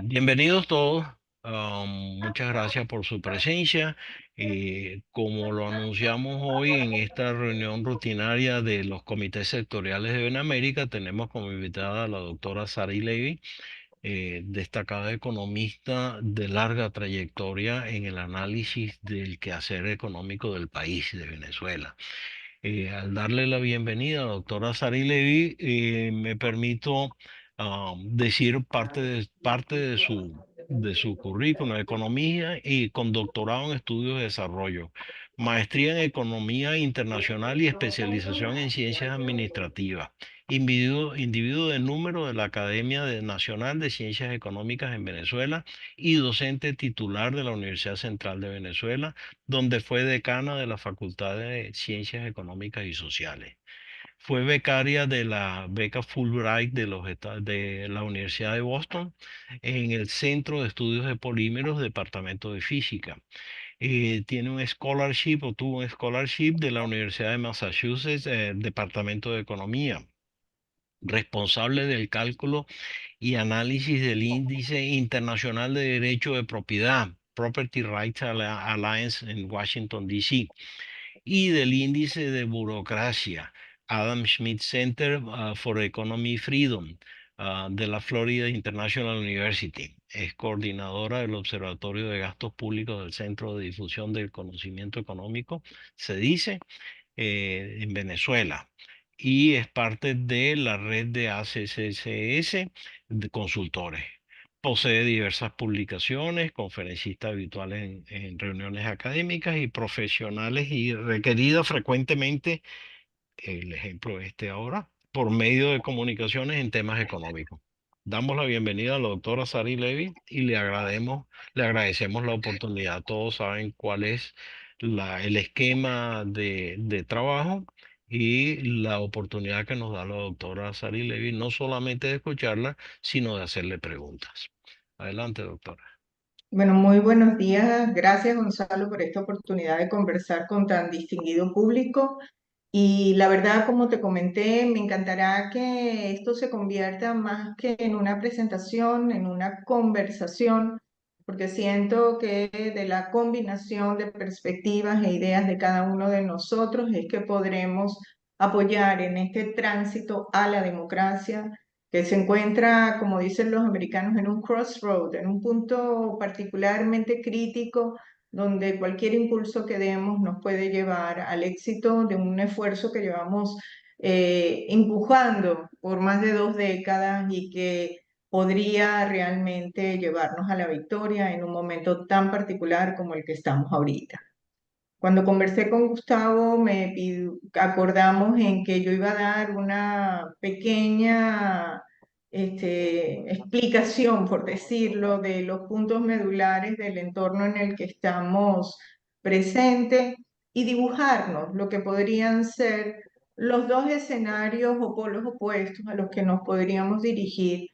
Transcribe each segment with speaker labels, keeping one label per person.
Speaker 1: Bienvenidos todos. Muchas gracias por su presencia. Como lo anunciamos hoy en esta reunión rutinaria de los comités sectoriales de Benamérica, tenemos como invitada a la doctora Sari Levy, destacada economista de larga trayectoria en el análisis del quehacer económico del país, de Venezuela. Al darle la bienvenida a la doctora Sari Levy, me permito decir parte de su currículum, economía y con doctorado en estudios de desarrollo, maestría en economía internacional y especialización en ciencias administrativas. Individuo de número de la Nacional de Ciencias Económicas en Venezuela y docente titular de la Universidad Central de Venezuela, donde fue decana de la Facultad de Ciencias Económicas y Sociales. Fue becaria de la beca Fulbright de la Universidad de Boston en el Centro de Estudios de Polímeros, Departamento de Física. Tiene un scholarship o tuvo un scholarship de la Universidad de Massachusetts, Departamento de Economía. Responsable del cálculo y análisis del Índice Internacional de Derecho de Propiedad, Property Rights Alliance en Washington, D.C., y del Índice de Burocracia, Adam Smith Center for Economy Freedom, de la Florida International University. Es coordinadora del Observatorio de Gastos Públicos del Centro de Difusión del Conocimiento Económico, se dice, en Venezuela, y es parte de la red de ACCCS de consultores. Posee diversas publicaciones, conferencista habitual en reuniones académicas y profesionales y requerida frecuentemente, el ejemplo este ahora, por medio de comunicaciones en temas económicos. Damos la bienvenida a la doctora Sari Levy y le agradecemos la oportunidad. Todos saben cuál es el esquema de trabajo y la oportunidad que nos da la doctora Sari Levy, no solamente de escucharla, sino de hacerle preguntas. Adelante, doctora.
Speaker 2: Bueno, muy buenos días. Gracias, Gonzalo, por esta oportunidad de conversar con tan distinguido público. Y la verdad, como te comenté, me encantará que esto se convierta más que en una presentación, en una conversación, porque siento que de la combinación de perspectivas e ideas de cada uno de nosotros es que podremos apoyar en este tránsito a la democracia que se encuentra, como dicen los americanos, en un crossroad, en un punto particularmente crítico donde cualquier impulso que demos nos puede llevar al éxito de un esfuerzo que llevamos empujando por más de 2 décadas y que podría realmente llevarnos a la victoria en un momento tan particular como el que estamos ahorita. Cuando conversé con Gustavo, acordamos en que yo iba a dar una pequeña explicación, por decirlo, de los puntos medulares del entorno en el que estamos presentes y dibujarnos lo que podrían ser los dos escenarios o polos opuestos a los que nos podríamos dirigir,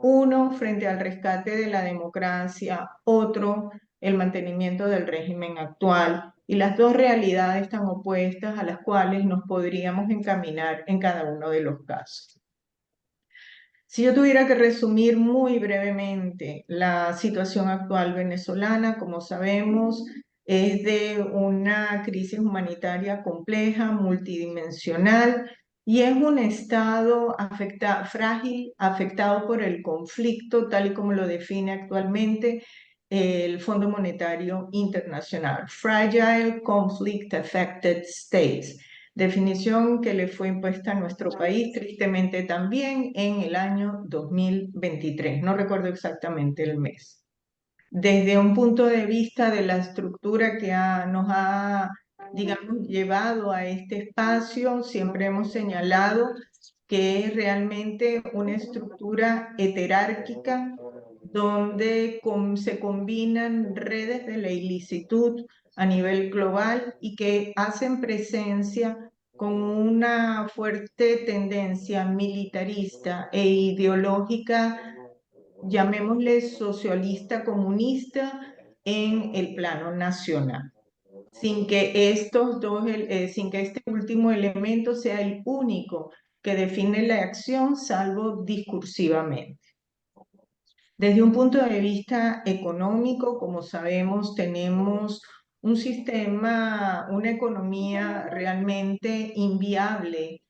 Speaker 2: uno frente al rescate de la democracia, otro el mantenimiento del régimen actual, y las dos realidades tan opuestas a las cuales nos podríamos encaminar en cada uno de los casos. Si yo tuviera que resumir muy brevemente la situación actual venezolana, como sabemos, es de una crisis humanitaria compleja, multidimensional, y es un estado frágil, afectado por el conflicto, tal y como lo define actualmente el Fondo Monetario Internacional, Fragile Conflict Affected States, definición que le fue impuesta a nuestro país tristemente también en el año 2023, no recuerdo exactamente el mes. Desde un punto de vista de la estructura que nos ha, digamos, llevado a este espacio, siempre hemos señalado que es realmente una estructura heterárquica donde se combinan redes de la ilicitud a nivel global y que hacen presencia con una fuerte tendencia militarista e ideológica, llamémosle socialista comunista, en el plano nacional, sin que este último elemento sea el único que define la acción, salvo discursivamente. Desde un punto de vista económico, como sabemos, tenemos un sistema, una economía realmente inviable,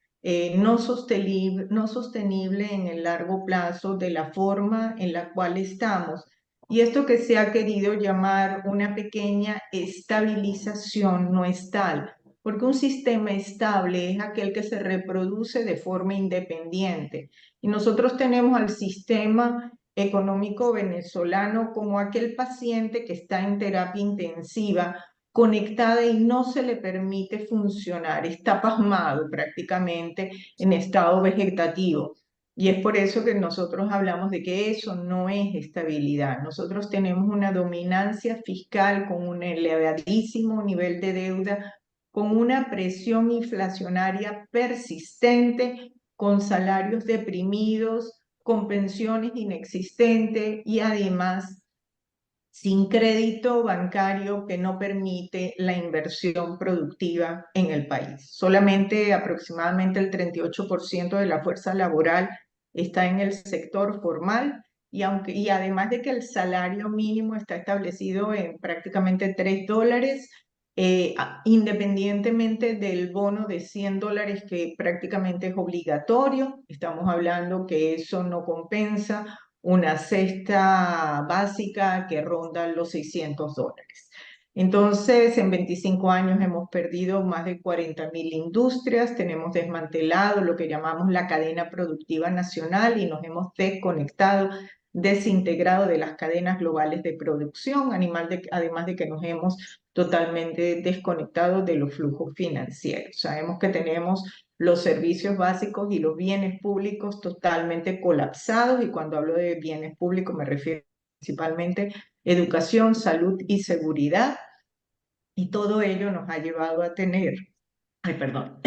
Speaker 2: no sostenible en el largo plazo de la forma en la cual estamos. Y esto que se ha querido llamar una pequeña estabilización no es tal, porque un sistema estable es aquel que se reproduce de forma independiente. Y nosotros tenemos al sistema económico venezolano como aquel paciente que está en terapia intensiva, conectada y no se le permite funcionar, está pasmado prácticamente en estado vegetativo. Y es por eso que nosotros hablamos de que eso no es estabilidad. Nosotros tenemos una dominancia fiscal con un elevadísimo nivel de deuda, con una presión inflacionaria persistente, con salarios deprimidos, con pensiones inexistentes y además sin crédito bancario que no permite la inversión productiva en el país. Solamente aproximadamente el 38% de la fuerza laboral está en el sector formal y además de que el salario mínimo está establecido en prácticamente $3, independientemente del bono de $100 que prácticamente es obligatorio, estamos hablando que eso no compensa una cesta básica que ronda los $600. Entonces, en 25 años hemos perdido más de 40.000 industrias, tenemos desmantelado lo que llamamos la cadena productiva nacional y nos hemos desconectado, desintegrado de las cadenas globales de producción, además de que nos hemos totalmente desconectado de los flujos financieros. Sabemos que tenemos los servicios básicos y los bienes públicos totalmente colapsados, y cuando hablo de bienes públicos me refiero principalmente a educación, salud y seguridad, y todo ello nos ha llevado a tener, ay, perdón,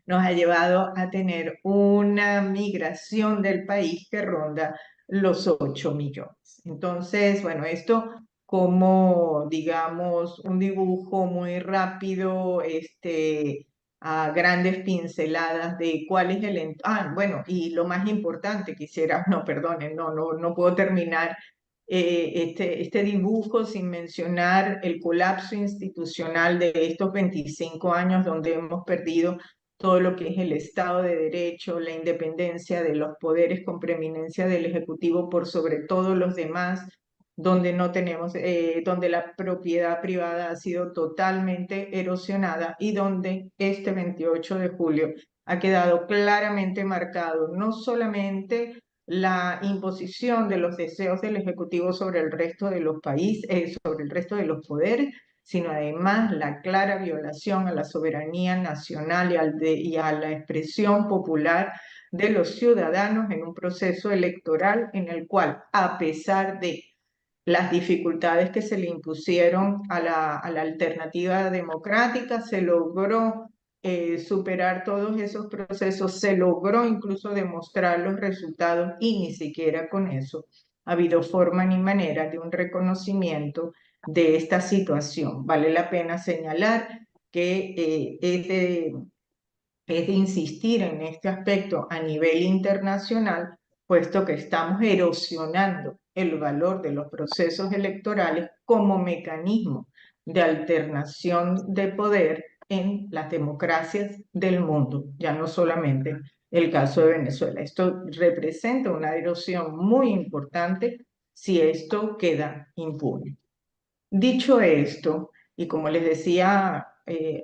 Speaker 2: nos ha llevado a tener una migración del país que ronda los 8 millones. Entonces, bueno, esto como, digamos, un dibujo muy rápido, a grandes pinceladas de cuál es el... bueno, y lo más importante, quisiera, no, perdonen, no puedo terminar este dibujo sin mencionar el colapso institucional de estos 25 años donde hemos perdido todo lo que es el Estado de Derecho, la independencia de los poderes con preeminencia del Ejecutivo por sobre todos los demás, donde no tenemos, donde la propiedad privada ha sido totalmente erosionada y donde este 28 de julio ha quedado claramente marcado no solamente la imposición de los deseos del Ejecutivo sobre el resto de los países, sobre el resto de los poderes, sino además la clara violación a la soberanía nacional y a la expresión popular de los ciudadanos en un proceso electoral en el cual, a pesar de las dificultades que se le impusieron a la alternativa democrática, se logró superar todos esos procesos, se logró incluso demostrar los resultados y ni siquiera con eso ha habido forma ni manera de un reconocimiento de esta situación. Vale la pena señalar que es de insistir en este aspecto a nivel internacional, puesto que estamos erosionando el valor de los procesos electorales como mecanismo de alternación de poder en las democracias del mundo, ya no solamente el caso de Venezuela. Esto representa una erosión muy importante si esto queda impune. Dicho esto, y como les decía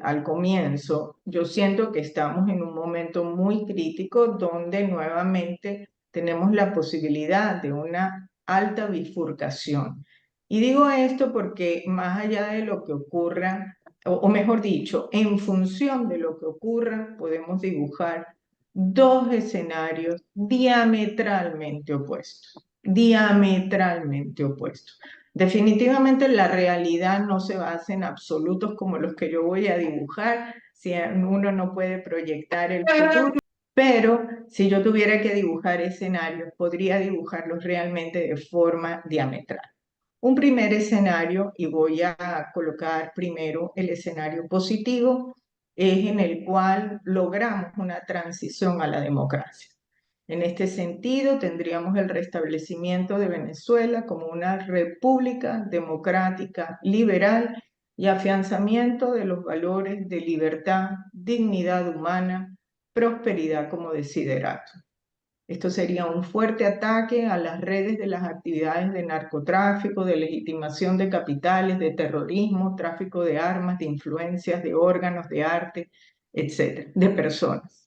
Speaker 2: al comienzo, yo siento que estamos en un momento muy crítico donde nuevamente tenemos la posibilidad de una alta bifurcación. Y digo esto porque más allá de lo que ocurra, o mejor dicho, en función de lo que ocurra, podemos dibujar dos escenarios diametralmente opuestos, diametralmente opuestos. Definitivamente la realidad no se basa en absolutos como los que yo voy a dibujar, si uno no puede proyectar el futuro, pero si yo tuviera que dibujar escenarios, podría dibujarlos realmente de forma diametral. Un primer escenario, y voy a colocar primero el escenario positivo, es en el cual logramos una transición a la democracia. En este sentido, tendríamos el restablecimiento de Venezuela como una república democrática, liberal y afianzamiento de los valores de libertad, dignidad humana, prosperidad como desiderato. Esto sería un fuerte ataque a las redes de las actividades de narcotráfico, de legitimación de capitales, de terrorismo, tráfico de armas, de influencias, de órganos, de arte, etcétera, de personas.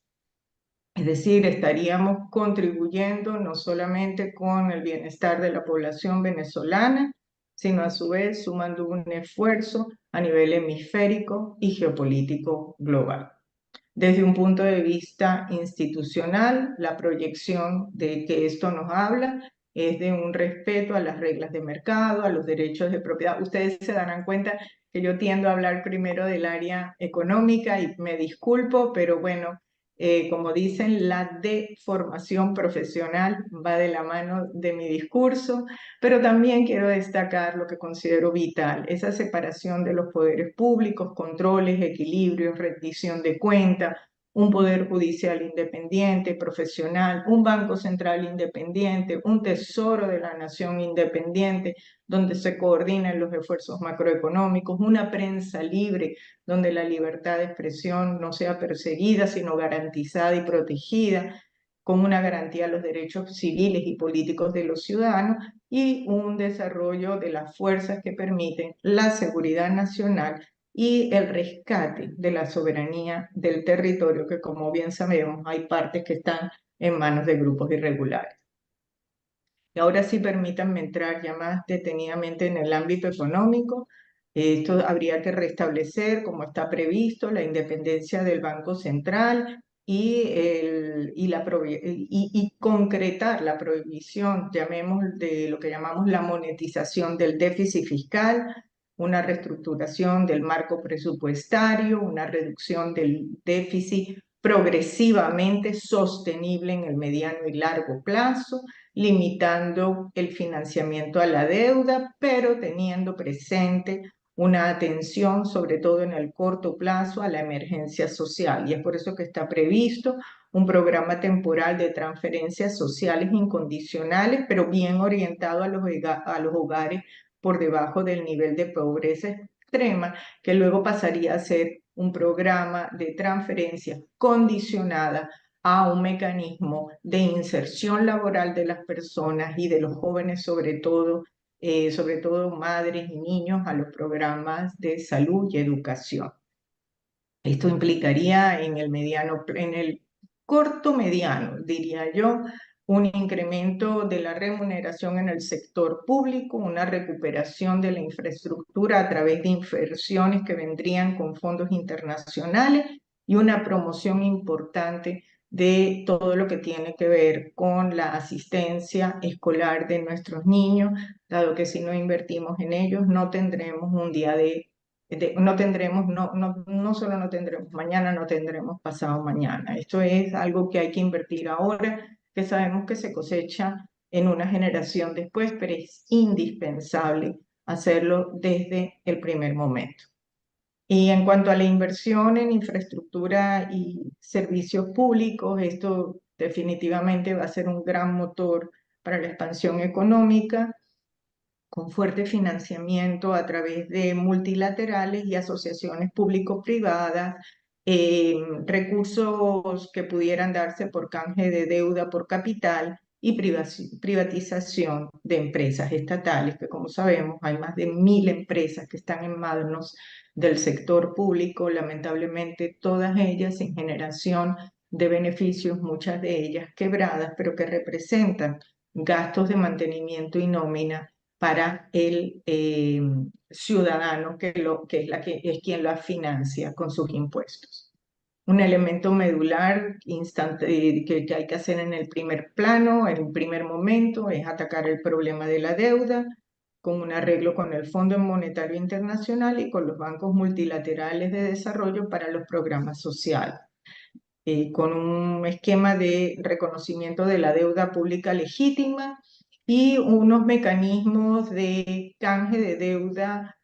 Speaker 2: Es decir, estaríamos contribuyendo no solamente con el bienestar de la población venezolana, sino a su vez sumando un esfuerzo a nivel hemisférico y geopolítico global. Desde un punto de vista institucional, la proyección de que esto nos habla es de un respeto a las reglas de mercado, a los derechos de propiedad. Ustedes se darán cuenta que yo tiendo a hablar primero del área económica y me disculpo, pero bueno, como dicen, la deformación profesional va de la mano de mi discurso, pero también quiero destacar lo que considero vital, esa separación de los poderes públicos, controles, equilibrios, rendición de cuentas, un poder judicial independiente, profesional, un banco central independiente, un tesoro de la nación independiente, donde se coordinan los esfuerzos macroeconómicos, una prensa libre, donde la libertad de expresión no sea perseguida, sino garantizada y protegida, con una garantía a los derechos civiles y políticos de los ciudadanos y un desarrollo de las fuerzas que permiten la seguridad nacional y el rescate de la soberanía del territorio, que como bien sabemos hay partes que están en manos de grupos irregulares. Y ahora sí permítanme entrar ya más detenidamente en el ámbito económico. Esto habría que restablecer, como está previsto, la independencia del Banco Central y concretar la prohibición, llamemos, de lo que llamamos la monetización del déficit fiscal, una reestructuración del marco presupuestario, una reducción del déficit progresivamente sostenible en el mediano y largo plazo, limitando el financiamiento a la deuda, pero teniendo presente una atención, sobre todo en el corto plazo, a la emergencia social. Y es por eso que está previsto un programa temporal de transferencias sociales incondicionales, pero bien orientado a los hogares por debajo del nivel de pobreza extrema, que luego pasaría a ser un programa de transferencias condicionada a un mecanismo de inserción laboral de las personas y de los jóvenes, sobre todo madres y niños, a los programas de salud y educación. Esto implicaría en el corto mediano, diría yo, un incremento de la remuneración en el sector público, una recuperación de la infraestructura a través de inversiones que vendrían con fondos internacionales y una promoción importante de todo lo que tiene que ver con la asistencia escolar de nuestros niños, dado que si no invertimos en ellos no tendremos un día no tendremos, no solo no tendremos mañana, no tendremos pasado mañana. Esto es algo que hay que invertir ahora, que sabemos que se cosecha en una generación después, pero es indispensable hacerlo desde el primer momento. Y en cuanto a la inversión en infraestructura y servicios públicos, esto definitivamente va a ser un gran motor para la expansión económica, con fuerte financiamiento a través de multilaterales y asociaciones público-privadas, recursos que pudieran darse por canje de deuda por capital y privatización de empresas estatales, que como sabemos hay más de 1000 empresas que están en manos del sector público, lamentablemente todas ellas sin generación de beneficios, muchas de ellas quebradas, pero que representan gastos de mantenimiento y nómina para el ciudadano que es quien la financia con sus impuestos. Un elemento medular que hay que hacer en el primer plano, en el primer momento, es atacar el problema de la deuda con un arreglo con el Fondo Monetario Internacional y con los bancos multilaterales de desarrollo para los programas sociales. Con un esquema de reconocimiento de la deuda pública legítima y unos mecanismos de canje de deuda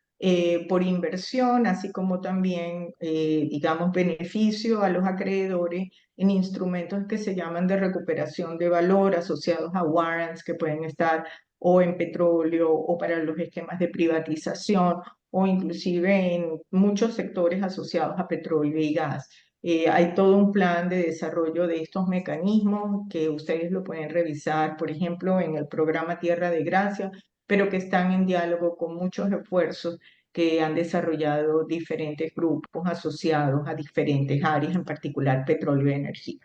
Speaker 2: por inversión, así como también, digamos, beneficio a los acreedores en instrumentos que se llaman de recuperación de valor asociados a warrants que pueden estar o en petróleo o para los esquemas de privatización o inclusive en muchos sectores asociados a petróleo y gas. Hay todo un plan de desarrollo de estos mecanismos que ustedes lo pueden revisar, por ejemplo, en el programa Tierra de Gracia, pero que están en diálogo con muchos esfuerzos que han desarrollado diferentes grupos asociados a diferentes áreas, en particular petróleo y energía.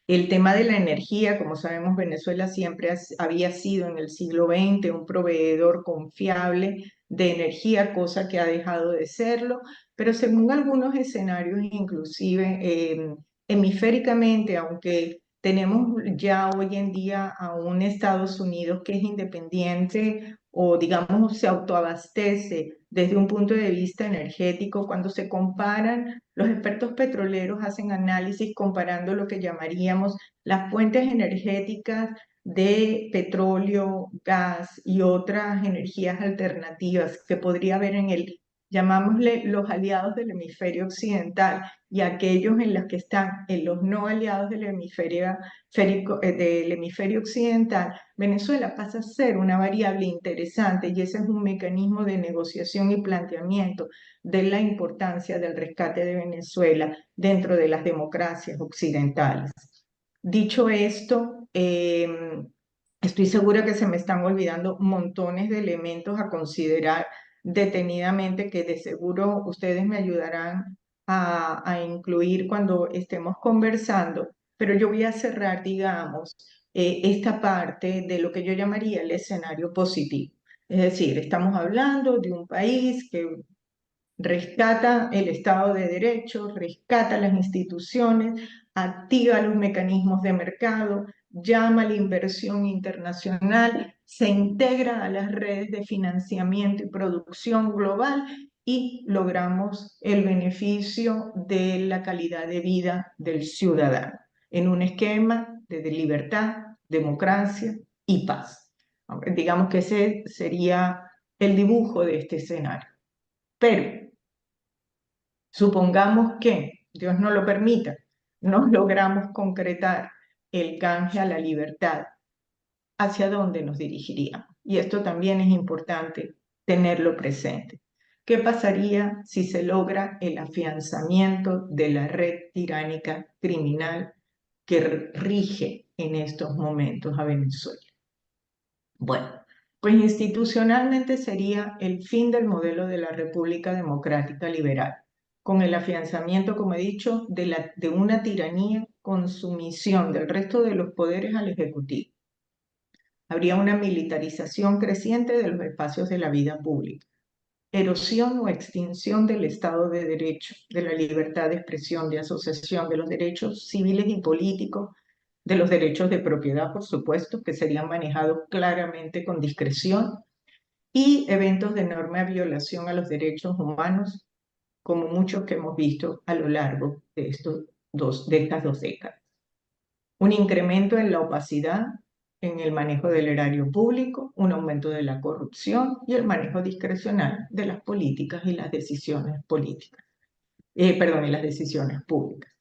Speaker 2: El tema de la energía, como sabemos, Venezuela siempre había sido en el siglo XX un proveedor confiable de energía, cosa que ha dejado de serlo, pero según algunos escenarios, inclusive hemisféricamente, aunque tenemos ya hoy en día a un Estados Unidos que es independiente o digamos se autoabastece desde un punto de vista energético, cuando se comparan, los expertos petroleros hacen análisis comparando lo que llamaríamos las fuentes energéticas de petróleo, gas y otras energías alternativas que podría haber en el, llamámosle, los aliados del hemisferio occidental y aquellos en los que están en los no aliados del hemisferio occidental. Venezuela pasa a ser una variable interesante y ese es un mecanismo de negociación y planteamiento de la importancia del rescate de Venezuela dentro de las democracias occidentales. Dicho esto, estoy segura que se me están olvidando montones de elementos a considerar detenidamente que de seguro ustedes me ayudarán a incluir cuando estemos conversando, pero yo voy a cerrar, digamos, esta parte de lo que yo llamaría el escenario positivo. Es decir, estamos hablando de un país que rescata el Estado de Derecho, rescata las instituciones, activa los mecanismos de mercado, llama a la inversión internacional, se integra a las redes de financiamiento y producción global y logramos el beneficio de la calidad de vida del ciudadano en un esquema de libertad, democracia y paz. Digamos que ese sería el dibujo de este escenario. Pero supongamos que, Dios no lo permita, no logramos concretar el canje a la libertad. ¿Hacia dónde nos dirigiríamos? Y esto también es importante tenerlo presente. ¿Qué pasaría si se logra el afianzamiento de la red tiránica criminal que rige en estos momentos a Venezuela? Bueno, pues institucionalmente sería el fin del modelo de la República Democrática Liberal, con el afianzamiento, como he dicho, de una tiranía con sumisión del resto de los poderes al Ejecutivo. Habría una militarización creciente de los espacios de la vida pública, erosión o extinción del Estado de Derecho, de la libertad de expresión, de asociación, de los derechos civiles y políticos, de los derechos de propiedad, por supuesto, que serían manejados claramente con discreción, y eventos de enorme violación a los derechos humanos, como muchos que hemos visto a lo largo de estas dos décadas. Un incremento en la opacidad en el manejo del erario público, un aumento de la corrupción y el manejo discrecional de las políticas y las decisiones políticas, y las decisiones públicas.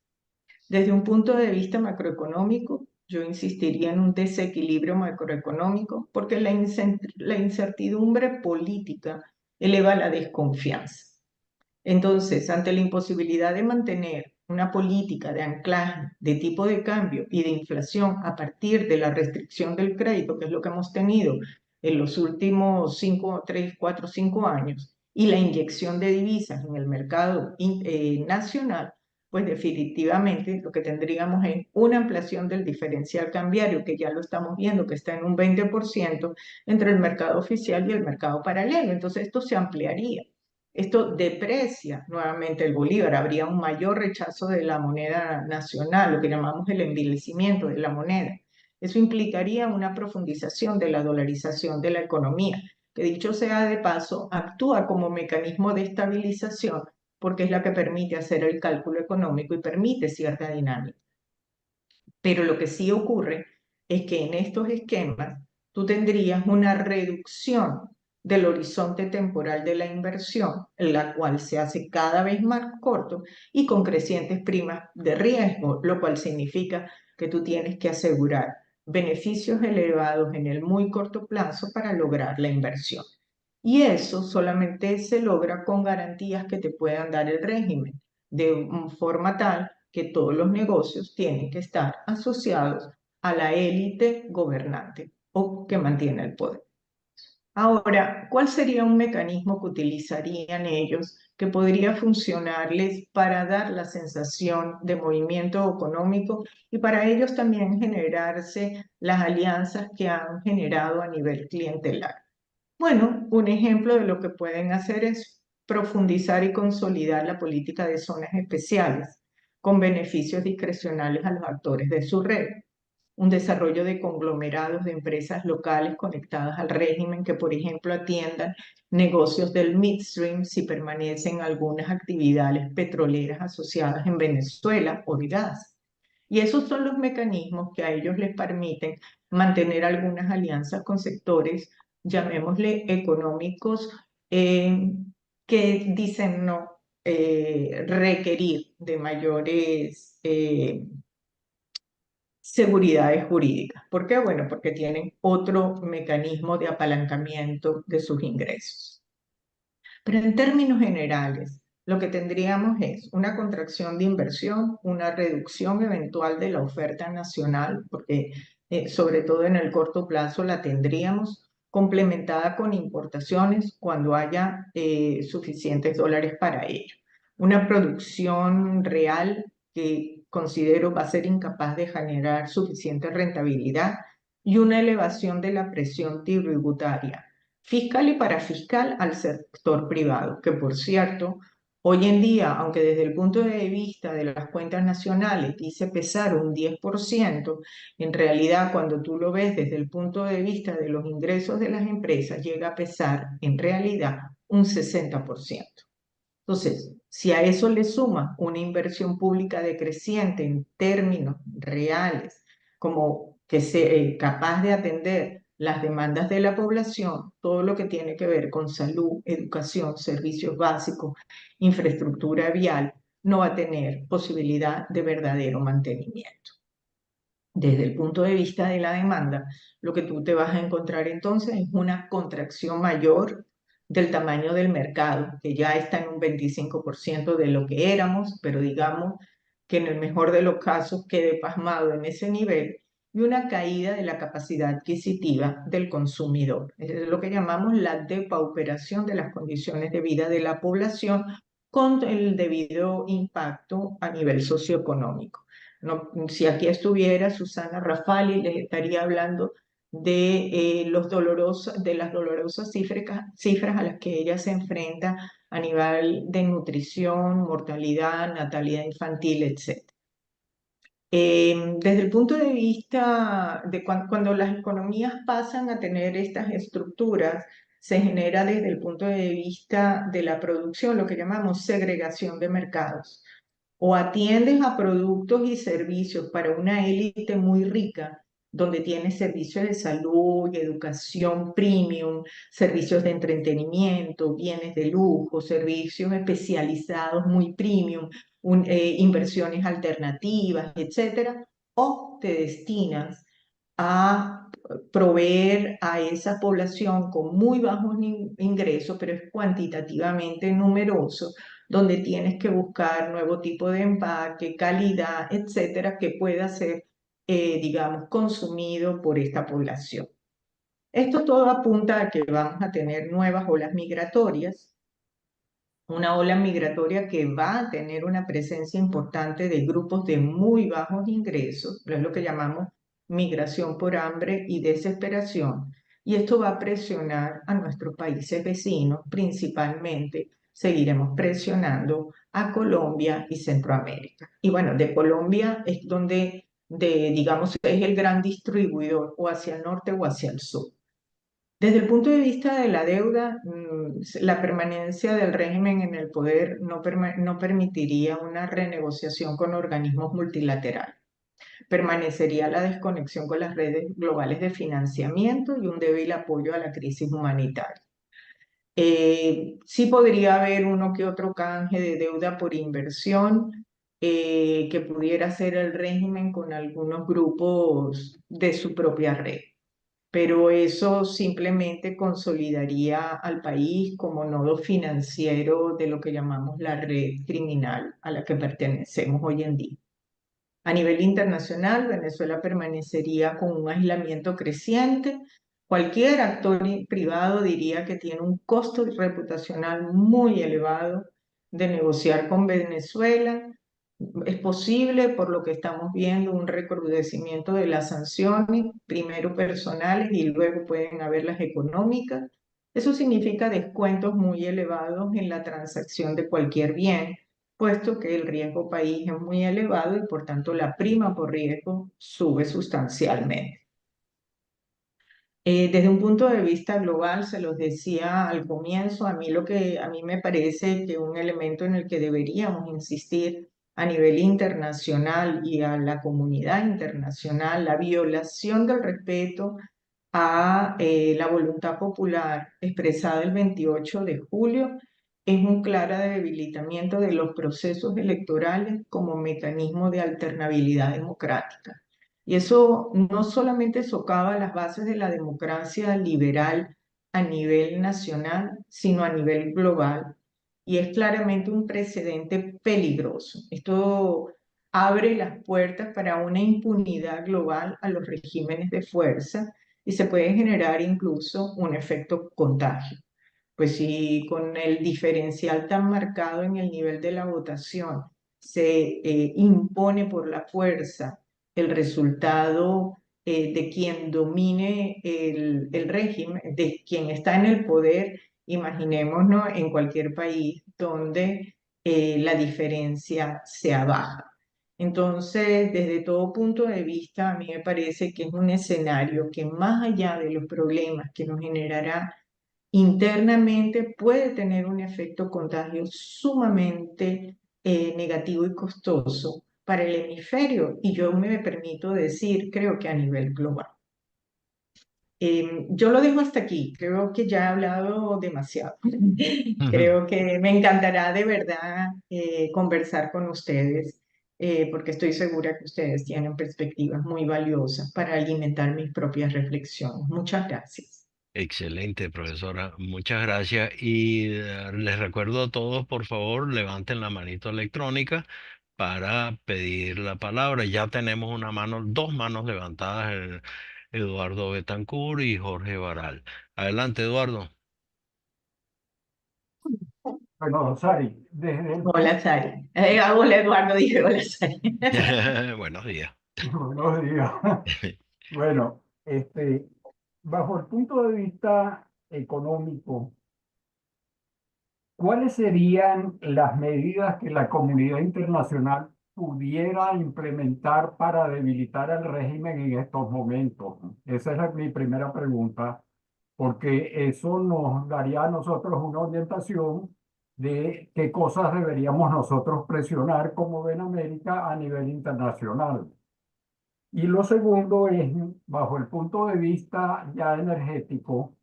Speaker 2: Desde un punto de vista macroeconómico, yo insistiría en un desequilibrio macroeconómico porque la incertidumbre política eleva la desconfianza. Entonces, ante la imposibilidad de mantener una política de anclaje, de tipo de cambio y de inflación a partir de la restricción del crédito, que es lo que hemos tenido en los últimos 3, 4, 5 años, y la inyección de divisas en el mercado nacional, pues definitivamente lo que tendríamos es una ampliación del diferencial cambiario, que ya lo estamos viendo, que está en un 20% entre el mercado oficial y el mercado paralelo. Entonces, esto se ampliaría. Esto deprecia nuevamente el bolívar, habría un mayor rechazo de la moneda nacional, lo que llamamos el envilecimiento de la moneda. Eso implicaría una profundización de la dolarización de la economía, que dicho sea de paso, actúa como mecanismo de estabilización porque es la que permite hacer el cálculo económico y permite cierta dinámica. Pero lo que sí ocurre es que en estos esquemas tú tendrías una reducción del horizonte temporal de la inversión, la cual se hace cada vez más corto y con crecientes primas de riesgo, lo cual significa que tú tienes que asegurar beneficios elevados en el muy corto plazo para lograr la inversión. Y eso solamente se logra con garantías que te puedan dar el régimen, de forma tal que todos los negocios tienen que estar asociados a la élite gobernante o que mantiene el poder. Ahora, ¿cuál sería un mecanismo que utilizarían ellos que podría funcionarles para dar la sensación de movimiento económico y para ellos también generarse las alianzas que han generado a nivel clientelar? Bueno, un ejemplo de lo que pueden hacer es profundizar y consolidar la política de zonas especiales con beneficios discrecionales a los actores de su red, un desarrollo de conglomerados de empresas locales conectadas al régimen que, por ejemplo, atiendan negocios del midstream si permanecen algunas actividades petroleras asociadas en Venezuela o de gas. Y esos son los mecanismos que a ellos les permiten mantener algunas alianzas con sectores, llamémosle económicos, eh, que dicen no requerir de mayores seguridades jurídicas. ¿Por qué? Bueno, porque tienen otro mecanismo de apalancamiento de sus ingresos. Pero en términos generales, lo que tendríamos es una contracción de inversión, una reducción eventual de la oferta nacional, porque sobre todo en el corto plazo la tendríamos complementada con importaciones cuando haya suficientes dólares para ello. Una producción real que considero va a ser incapaz de generar suficiente rentabilidad y una elevación de la presión tributaria fiscal y parafiscal al sector privado, que por cierto, hoy en día, aunque desde el punto de vista de las cuentas nacionales dice pesar un 10%, en realidad cuando tú lo ves desde el punto de vista de los ingresos de las empresas, llega a pesar en realidad un 60%. Entonces, si a eso le suma una inversión pública decreciente en términos reales, como que sea capaz de atender las demandas de la población, todo lo que tiene que ver con salud, educación, servicios básicos, infraestructura vial, no va a tener posibilidad de verdadero mantenimiento. Desde el punto de vista de la demanda, lo que tú te vas a encontrar entonces es una contracción mayor del tamaño del mercado, que ya está en un 25% de lo que éramos, pero digamos que en el mejor de los casos quede pasmado en ese nivel, y una caída de la capacidad adquisitiva del consumidor. Es lo que llamamos la depauperación de las condiciones de vida de la población con el debido impacto a nivel socioeconómico. No, si aquí estuviera Susana Rafali, les estaría hablando de, de las dolorosas cifras a las que ella se enfrenta a nivel de nutrición, mortalidad, natalidad infantil, etc. Desde el punto de vista de cuando las economías pasan a tener estas estructuras, se genera desde el punto de vista de la producción lo que llamamos segregación de mercados. O atiendes a productos y servicios para una élite muy rica, donde tienes servicios de salud, educación premium, servicios de entretenimiento, bienes de lujo, servicios especializados muy premium, inversiones alternativas, etcétera, o te destinas a proveer a esa población con muy bajos ingresos, pero es cuantitativamente numeroso, donde tienes que buscar nuevo tipo de empaque, calidad, etcétera, que pueda ser, digamos, consumido por esta población. Esto todo apunta a que vamos a tener nuevas olas migratorias, una ola migratoria que va a tener una presencia importante de grupos de muy bajos ingresos, es lo que llamamos migración por hambre y desesperación, y esto va a presionar a nuestros países vecinos, principalmente seguiremos presionando a Colombia y Centroamérica. Y bueno, de Colombia es donde, digamos, es el gran distribuidor, o hacia el norte o hacia el sur. Desde el punto de vista de la deuda, la permanencia del régimen en el poder no permitiría una renegociación con organismos multilaterales. Permanecería la desconexión con las redes globales de financiamiento y un débil apoyo a la crisis humanitaria. Sí podría haber uno que otro canje de deuda por inversión que pudiera hacer el régimen con algunos grupos de su propia red, pero eso simplemente consolidaría al país como nodo financiero de lo que llamamos la red criminal a la que pertenecemos hoy en día. A nivel internacional, Venezuela permanecería con un aislamiento creciente. Cualquier actor privado diría que tiene un costo reputacional muy elevado de negociar con Venezuela. Es posible, por lo que estamos viendo, un recrudecimiento de las sanciones, primero personales y luego pueden haber las económicas. Eso significa descuentos muy elevados en la transacción de cualquier bien, puesto que el riesgo país es muy elevado y por tanto la prima por riesgo sube sustancialmente. Desde un punto de vista global, se los decía al comienzo, a mí me parece que un elemento en el que deberíamos insistir a nivel internacional y a la comunidad internacional, la violación del respeto a la voluntad popular expresada el 28 de julio es un claro debilitamiento de los procesos electorales como mecanismo de alternabilidad democrática. Y eso no solamente socava las bases de la democracia liberal a nivel nacional, sino a nivel global. Y es claramente un precedente peligroso. Esto abre las puertas para una impunidad global a los regímenes de fuerza y se puede generar incluso un efecto contagio. Pues si con el diferencial tan marcado en el nivel de la votación se impone por la fuerza el resultado de quien domine el régimen, de quien está en el poder, imaginémonos en cualquier país donde la diferencia sea baja. Entonces, desde todo punto de vista, a mí me parece que es un escenario que más allá de los problemas que nos generará internamente puede tener un efecto contagio sumamente negativo y costoso para el hemisferio y yo me permito decir, creo que a nivel global. Yo lo dejo hasta aquí, creo que ya he hablado demasiado. Creo que me encantará de verdad conversar con ustedes porque estoy segura que ustedes tienen perspectivas muy valiosas para alimentar mis propias reflexiones. Muchas gracias.
Speaker 1: Excelente, profesora. Muchas gracias. Y les recuerdo a todos, por favor, levanten la manito electrónica para pedir la palabra. Ya tenemos una mano, dos manos levantadas, Eduardo Betancourt y Jorge Baral. Adelante, Eduardo.
Speaker 3: Bueno, Sari, desde el
Speaker 2: Hola,
Speaker 3: punto,
Speaker 2: Sari. Hola, Eduardo, dije hola, Sari.
Speaker 1: Buenos días.
Speaker 3: buenos días. Bueno, bajo el punto de vista económico, ¿cuáles serían las medidas que la comunidad internacional pudiera implementar para debilitar el régimen en estos momentos? Esa es mi primera pregunta, porque eso nos daría a nosotros una orientación de qué cosas deberíamos nosotros presionar como ven América a nivel internacional. Y lo segundo es, bajo el punto de vista ya energético,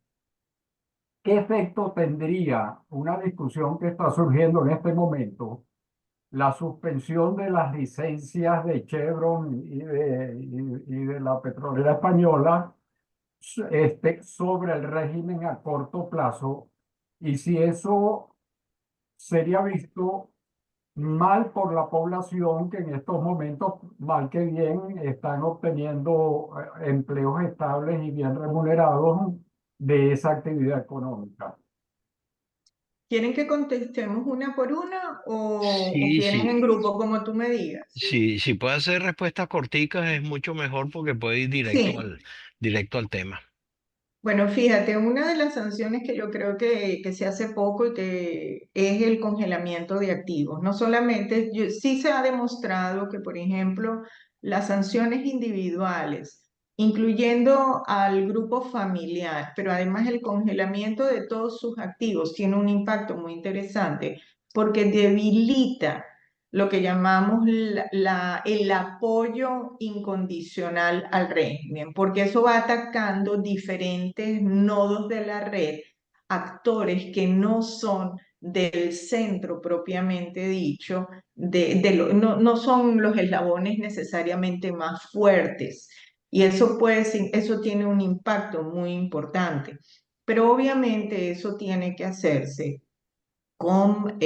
Speaker 3: ¿qué efecto tendría una discusión que está surgiendo en este momento, la suspensión de las licencias de Chevron y de la petrolera española sobre el régimen a corto plazo? Y si eso sería visto mal por la población que en estos momentos, mal que bien, están obteniendo empleos estables y bien remunerados de esa actividad económica.
Speaker 2: ¿Quieren que contestemos una por una o
Speaker 1: Sí,
Speaker 2: quieren en
Speaker 1: sí.
Speaker 2: grupo, como tú me digas?
Speaker 1: Si puede hacer respuestas corticas es mucho mejor porque puede ir
Speaker 2: Sí.
Speaker 1: directo al tema.
Speaker 2: Bueno, fíjate, una de las sanciones que yo creo que se hace poco y que es el congelamiento de activos. No solamente, sí se ha demostrado que, por ejemplo, las sanciones individuales, incluyendo al grupo familiar, pero además el congelamiento de todos sus activos, tiene un impacto muy interesante porque debilita lo que llamamos el apoyo incondicional al régimen, porque eso va atacando diferentes nodos de la red actores que no son del centro propiamente dicho, no son los eslabones necesariamente más fuertes. Y eso tiene un impacto muy importante. Pero obviamente eso tiene que hacerse con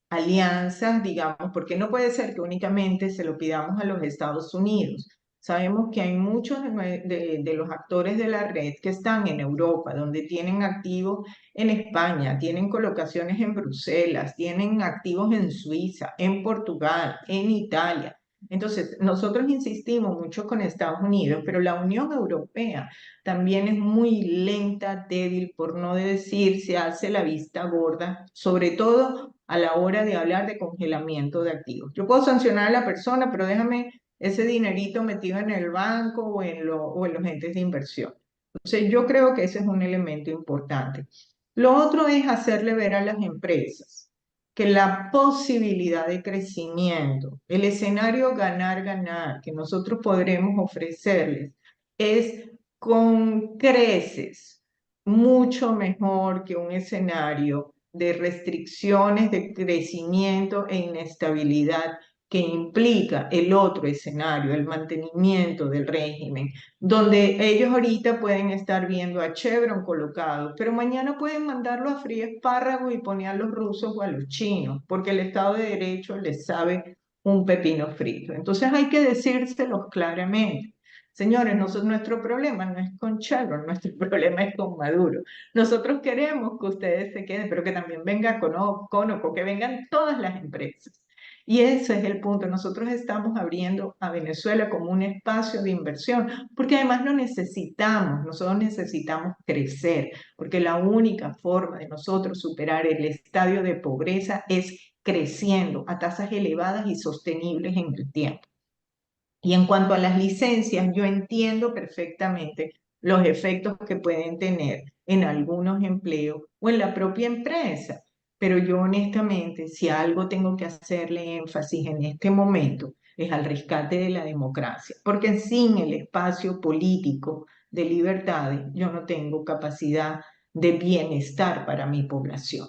Speaker 2: alianzas, digamos, porque no puede ser que únicamente se lo pidamos a los Estados Unidos. Sabemos que hay muchos de los actores de la red que están en Europa, donde tienen activos en España, tienen colocaciones en Bruselas, tienen activos en Suiza, en Portugal, en Italia. Entonces, nosotros insistimos mucho con Estados Unidos, pero la Unión Europea también es muy lenta, débil, por no decir, se hace la vista gorda, sobre todo a la hora de hablar de congelamiento de activos. Yo puedo sancionar a la persona, pero déjame ese dinerito metido en el banco o en los entes de inversión. Entonces, yo creo que ese es un elemento importante. Lo otro es hacerle ver a las empresas que la posibilidad de crecimiento, el escenario ganar-ganar que nosotros podremos ofrecerles es con creces mucho mejor que un escenario de restricciones de crecimiento e inestabilidad que implica el otro escenario, el mantenimiento del régimen, donde ellos ahorita pueden estar viendo a Chevron colocado, pero mañana pueden mandarlo a freír espárragos y poner a los rusos o a los chinos, porque el Estado de Derecho les sabe un pepino frito. Entonces hay que decírselos claramente. Señores, nuestro problema no es con Chevron, nuestro problema es con Maduro. Nosotros queremos que ustedes se queden, pero que también venga Conoco, que vengan todas las empresas. Y ese es el punto. Nosotros estamos abriendo a Venezuela como un espacio de inversión, porque además lo necesitamos. Nosotros necesitamos crecer, porque la única forma de nosotros superar el estadio de pobreza es creciendo a tasas elevadas y sostenibles en el tiempo. Y en cuanto a las licencias, yo entiendo perfectamente los efectos que pueden tener en algunos empleos o en la propia empresa, pero yo honestamente, si algo tengo que hacerle énfasis en este momento, es al rescate de la democracia, porque sin el espacio político de libertades, yo no tengo capacidad de bienestar para mi población.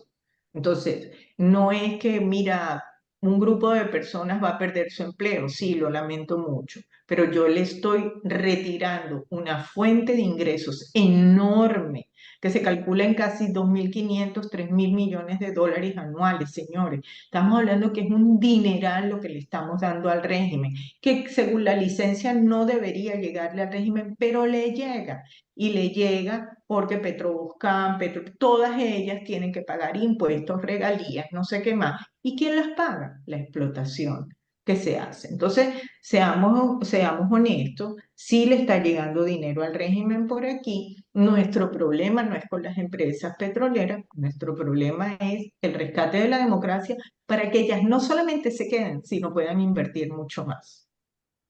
Speaker 2: Entonces, no es que, mira, un grupo de personas va a perder su empleo, sí, lo lamento mucho, pero yo le estoy retirando una fuente de ingresos enorme que se calcula en casi 2.500, 3.000 millones de dólares anuales, señores. Estamos hablando que es un dineral lo que le estamos dando al régimen, que según la licencia no debería llegarle al régimen, pero le llega. Y le llega porque Petrobuscan, todas ellas tienen que pagar impuestos, regalías, no sé qué más. ¿Y quién las paga? La explotación que se hace. Entonces, seamos honestos, si le está llegando dinero al régimen por aquí, nuestro problema no es con las empresas petroleras, nuestro problema es el rescate de la democracia para que ellas no solamente se queden, sino puedan invertir mucho más.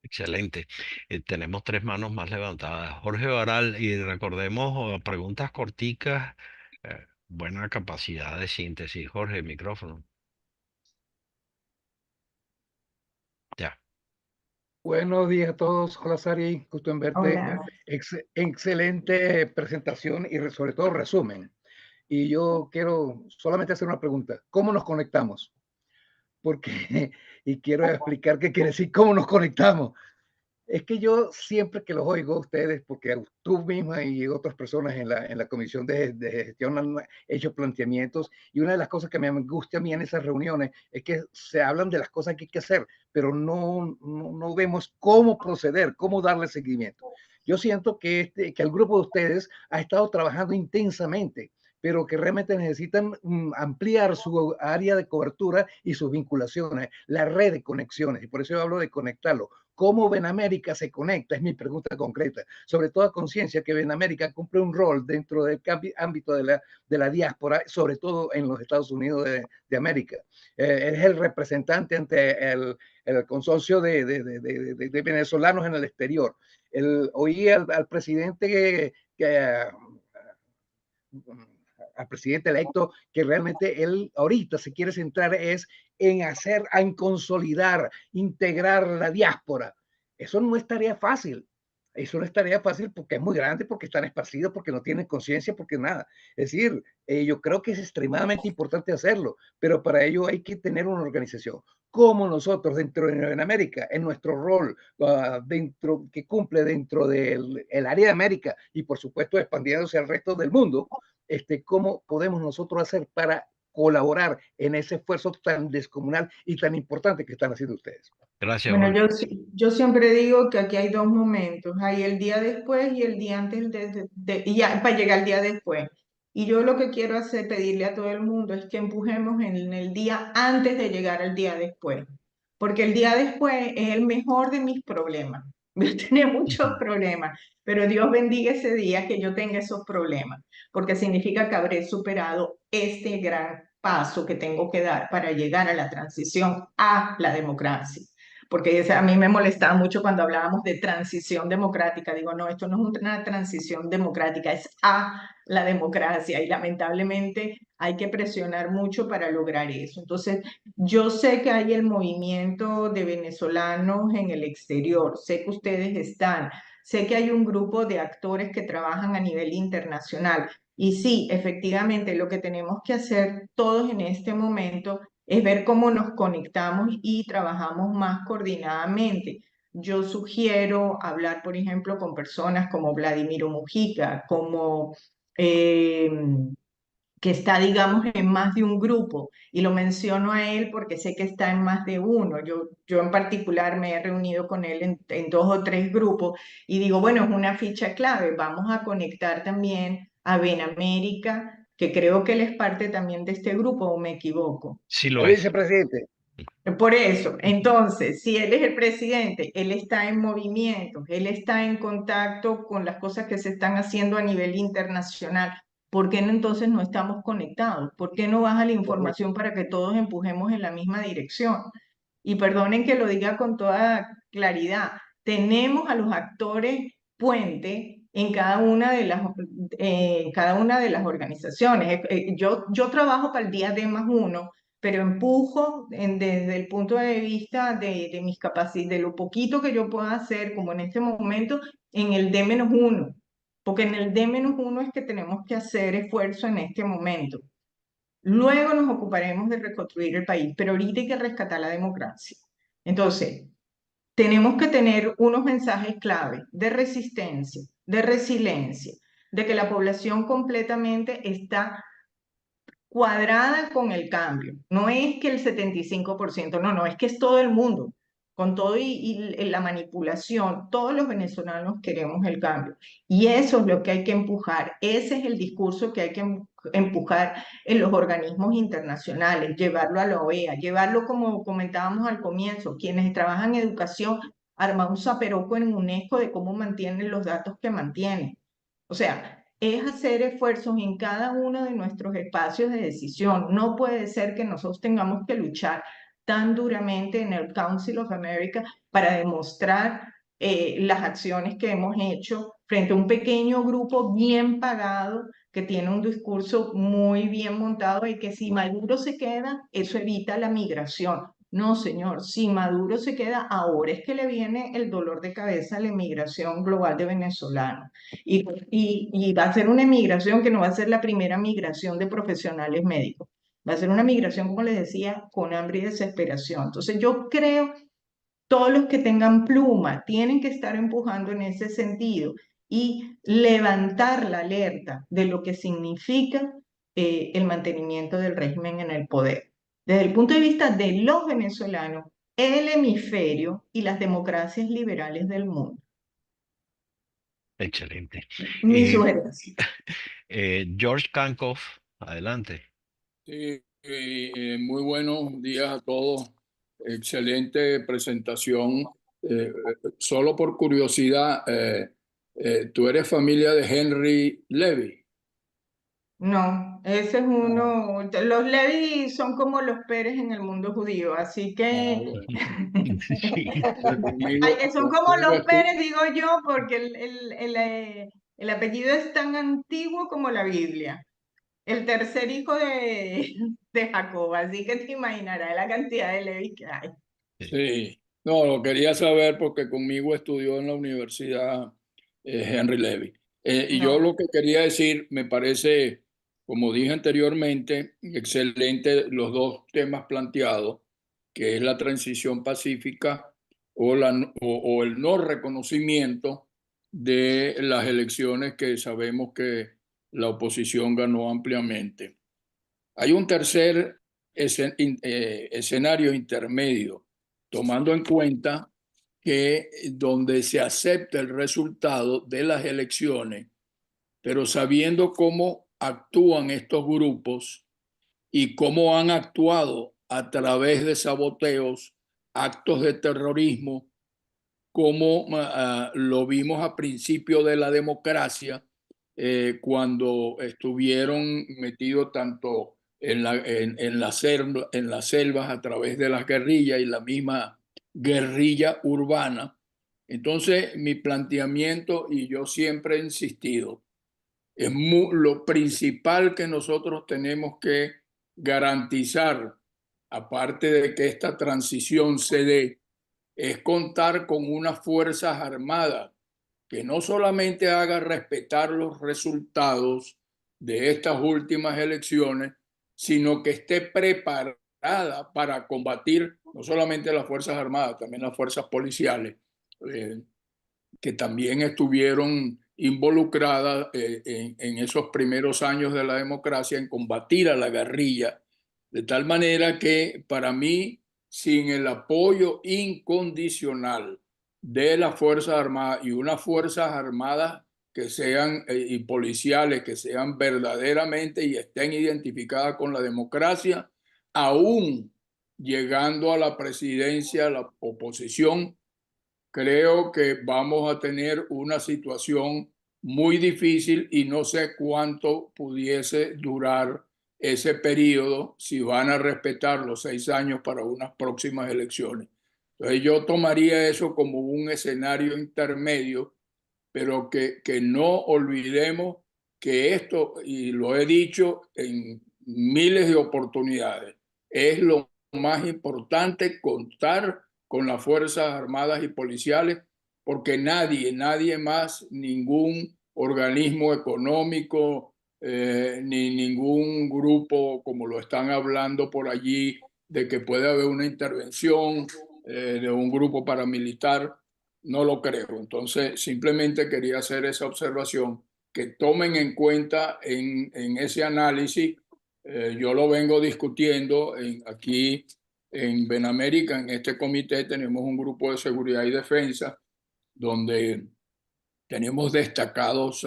Speaker 1: Excelente. Tenemos tres manos más levantadas. Jorge Baral, y recordemos preguntas corticas, buena capacidad de síntesis. Jorge, micrófono. Ya.
Speaker 4: Buenos días a todos. Hola, Sari. Gusto en verte.
Speaker 2: Hola.
Speaker 4: Excelente presentación y sobre todo resumen. Y yo quiero solamente hacer una pregunta. ¿Cómo nos conectamos? Porque, y quiero explicar qué quiere decir cómo nos conectamos. Es que yo siempre que los oigo a ustedes, porque tú misma y otras personas en la comisión de gestión han hecho planteamientos, y una de las cosas que me gusta a mí en esas reuniones es que se hablan de las cosas que hay que hacer, pero no vemos cómo proceder, cómo darle seguimiento. Yo siento que el grupo de ustedes ha estado trabajando intensamente, pero que realmente necesitan ampliar su área de cobertura y sus vinculaciones, la red de conexiones, y por eso yo hablo de conectarlo. ¿Cómo Benamérica se conecta? Es mi pregunta concreta. Sobre todo a conciencia que Benamérica cumple un rol dentro del ámbito de la diáspora, sobre todo en los Estados Unidos de América. Es el representante ante el consorcio de venezolanos en el exterior. Oí al presidente al presidente electo que realmente él ahorita se quiere centrar es en consolidar, integrar la diáspora. Eso no es tarea fácil. Eso no es tarea fácil porque es muy grande, porque están esparcidos, porque no tienen conciencia, porque nada. Es decir, yo creo que es extremadamente importante hacerlo, pero para ello hay que tener una organización. Como nosotros dentro de América, en nuestro rol dentro, que cumple dentro del el área de América y por supuesto expandiéndose al resto del mundo, ¿cómo podemos nosotros hacer para colaborar en ese esfuerzo tan descomunal y tan importante que están haciendo ustedes?
Speaker 1: Gracias,
Speaker 2: Bueno,
Speaker 1: Jorge.
Speaker 2: yo siempre digo que aquí hay dos momentos, hay el día después y el día antes y ya, para llegar al día después. Y yo lo que quiero hacer, pedirle a todo el mundo, es que empujemos en el día antes de llegar al día después, porque el día después es el mejor de mis problemas. Voy a tener muchos problemas, pero Dios bendiga ese día que yo tenga esos problemas, porque significa que habré superado este gran paso que tengo que dar para llegar a la transición a la democracia. Porque a mí me molestaba mucho cuando hablábamos de transición democrática. Digo, no, esto no es una transición democrática, es a la democracia y lamentablemente hay que presionar mucho para lograr eso. Entonces, yo sé que hay el movimiento de venezolanos en el exterior, sé que ustedes están, sé que hay un grupo de actores que trabajan a nivel internacional. Y sí, efectivamente, lo que tenemos que hacer todos en este momento es ver cómo nos conectamos y trabajamos más coordinadamente. Yo sugiero hablar, por ejemplo, con personas como Vladimiro Mujica, como eh, que está, digamos, en más de un grupo. Y lo menciono a él porque sé que está en más de uno. Yo en particular me he reunido con él en dos o tres grupos y digo, bueno, es una ficha clave. Vamos a conectar también a Benamérica, que creo que él es parte también de este grupo, ¿o me equivoco?
Speaker 1: Sí lo
Speaker 4: El
Speaker 1: es.
Speaker 4: vicepresidente.
Speaker 2: Por eso, entonces, si él es el presidente, él está en movimiento, él está en contacto con las cosas que se están haciendo a nivel internacional. ¿Por qué no, entonces no estamos conectados? ¿Por qué no baja la información para que todos empujemos en la misma dirección? Y perdonen que lo diga con toda claridad, tenemos a los actores puente en cada una de las organizaciones. Yo trabajo para el día D+1, pero empujo desde el punto de vista de mis capacidades, de lo poquito que yo pueda hacer, como en este momento, en el D-1, porque en el D-1 es que tenemos que hacer esfuerzo en este momento. Luego nos ocuparemos de reconstruir el país, pero ahorita hay que rescatar la democracia. Entonces, tenemos que tener unos mensajes clave de resistencia, de resiliencia, de que la población completamente está cuadrada con el cambio. No es que el 75%, no, no, es que es todo el mundo. Con todo y la manipulación, todos los venezolanos queremos el cambio. Y eso es lo que hay que empujar. Ese es el discurso que hay que empujar en los organismos internacionales, llevarlo a la OEA, llevarlo como comentábamos al comienzo, quienes trabajan en educación, armar un zaperoco en UNESCO de cómo mantienen los datos que mantienen. O sea, es hacer esfuerzos en cada uno de nuestros espacios de decisión. No puede ser que nosotros tengamos que luchar tan duramente en el Council of America para demostrar las acciones que hemos hecho frente a un pequeño grupo bien pagado que tiene un discurso muy bien montado y que si Maduro se queda, eso evita la migración. No, señor, si Maduro se queda, ahora es que le viene el dolor de cabeza a la inmigración global de venezolanos. Y va a ser una migración que no va a ser la primera migración de profesionales médicos. Va a ser una migración, como les decía, con hambre y desesperación. Entonces yo creo, todos los que tengan pluma tienen que estar empujando en ese sentido y levantar la alerta de lo que significa el mantenimiento del régimen en el poder. Desde el punto de vista de los venezolanos, el hemisferio y las democracias liberales del mundo.
Speaker 1: Excelente.
Speaker 2: Mi sugerencia.
Speaker 1: George Cankoff, adelante.
Speaker 5: Sí, muy buenos días a todos. Excelente presentación. Solo por curiosidad, ¿tú eres familia de Henry Levy?
Speaker 2: No, ese es uno. Los Levi son como los Pérez en el mundo judío, así que
Speaker 5: Bueno.
Speaker 1: Sí.
Speaker 2: son como los Pérez, digo yo, porque el apellido es tan antiguo como la Biblia. El tercer hijo de Jacob, así que te imaginarás la cantidad de Levi que hay.
Speaker 5: Sí, no, lo quería saber porque conmigo estudió en la universidad Henry Levy. Y yo
Speaker 2: No.
Speaker 5: lo que quería decir, me parece, como dije anteriormente, excelente los dos temas planteados, que es la transición pacífica o el no reconocimiento de las elecciones que sabemos que la oposición ganó ampliamente. Hay un tercer escenario intermedio, tomando en cuenta que donde se acepta el resultado de las elecciones, pero sabiendo cómo actúan estos grupos y cómo han actuado a través de saboteos, actos de terrorismo, como lo vimos a principio de la democracia, cuando estuvieron metidos tanto en las selvas a través de las guerrillas y la misma guerrilla urbana. Entonces, mi planteamiento, y yo siempre he insistido, es lo principal que nosotros tenemos que garantizar, aparte de que esta transición se dé, es contar con unas fuerzas armadas que no solamente haga respetar los resultados de estas últimas elecciones, sino que esté preparada para combatir no solamente las fuerzas armadas, también las fuerzas policiales, eh, que también estuvieron involucradas en esos primeros años de la democracia en combatir a la guerrilla, de tal manera que para mí, sin el apoyo incondicional de las Fuerzas Armadas y unas Fuerzas Armadas que sean y policiales que sean verdaderamente y estén identificadas con la democracia, aún llegando a la presidencia, la oposición, creo que vamos a tener una situación muy difícil y no sé cuánto pudiese durar ese periodo si van a respetar los 6 años para unas próximas elecciones. Entonces yo tomaría eso como un escenario intermedio, pero que no olvidemos que esto, y lo he dicho en miles de oportunidades, es lo más importante, contar con las Fuerzas Armadas y Policiales, porque nadie más, ningún organismo económico, ni ningún grupo, como lo están hablando por allí, de que puede haber una intervención de un grupo paramilitar, no lo creo. Entonces, simplemente quería hacer esa observación, que tomen en cuenta en ese análisis. Yo lo vengo discutiendo aquí en Benamérica. En este comité tenemos un grupo de seguridad y defensa donde tenemos destacados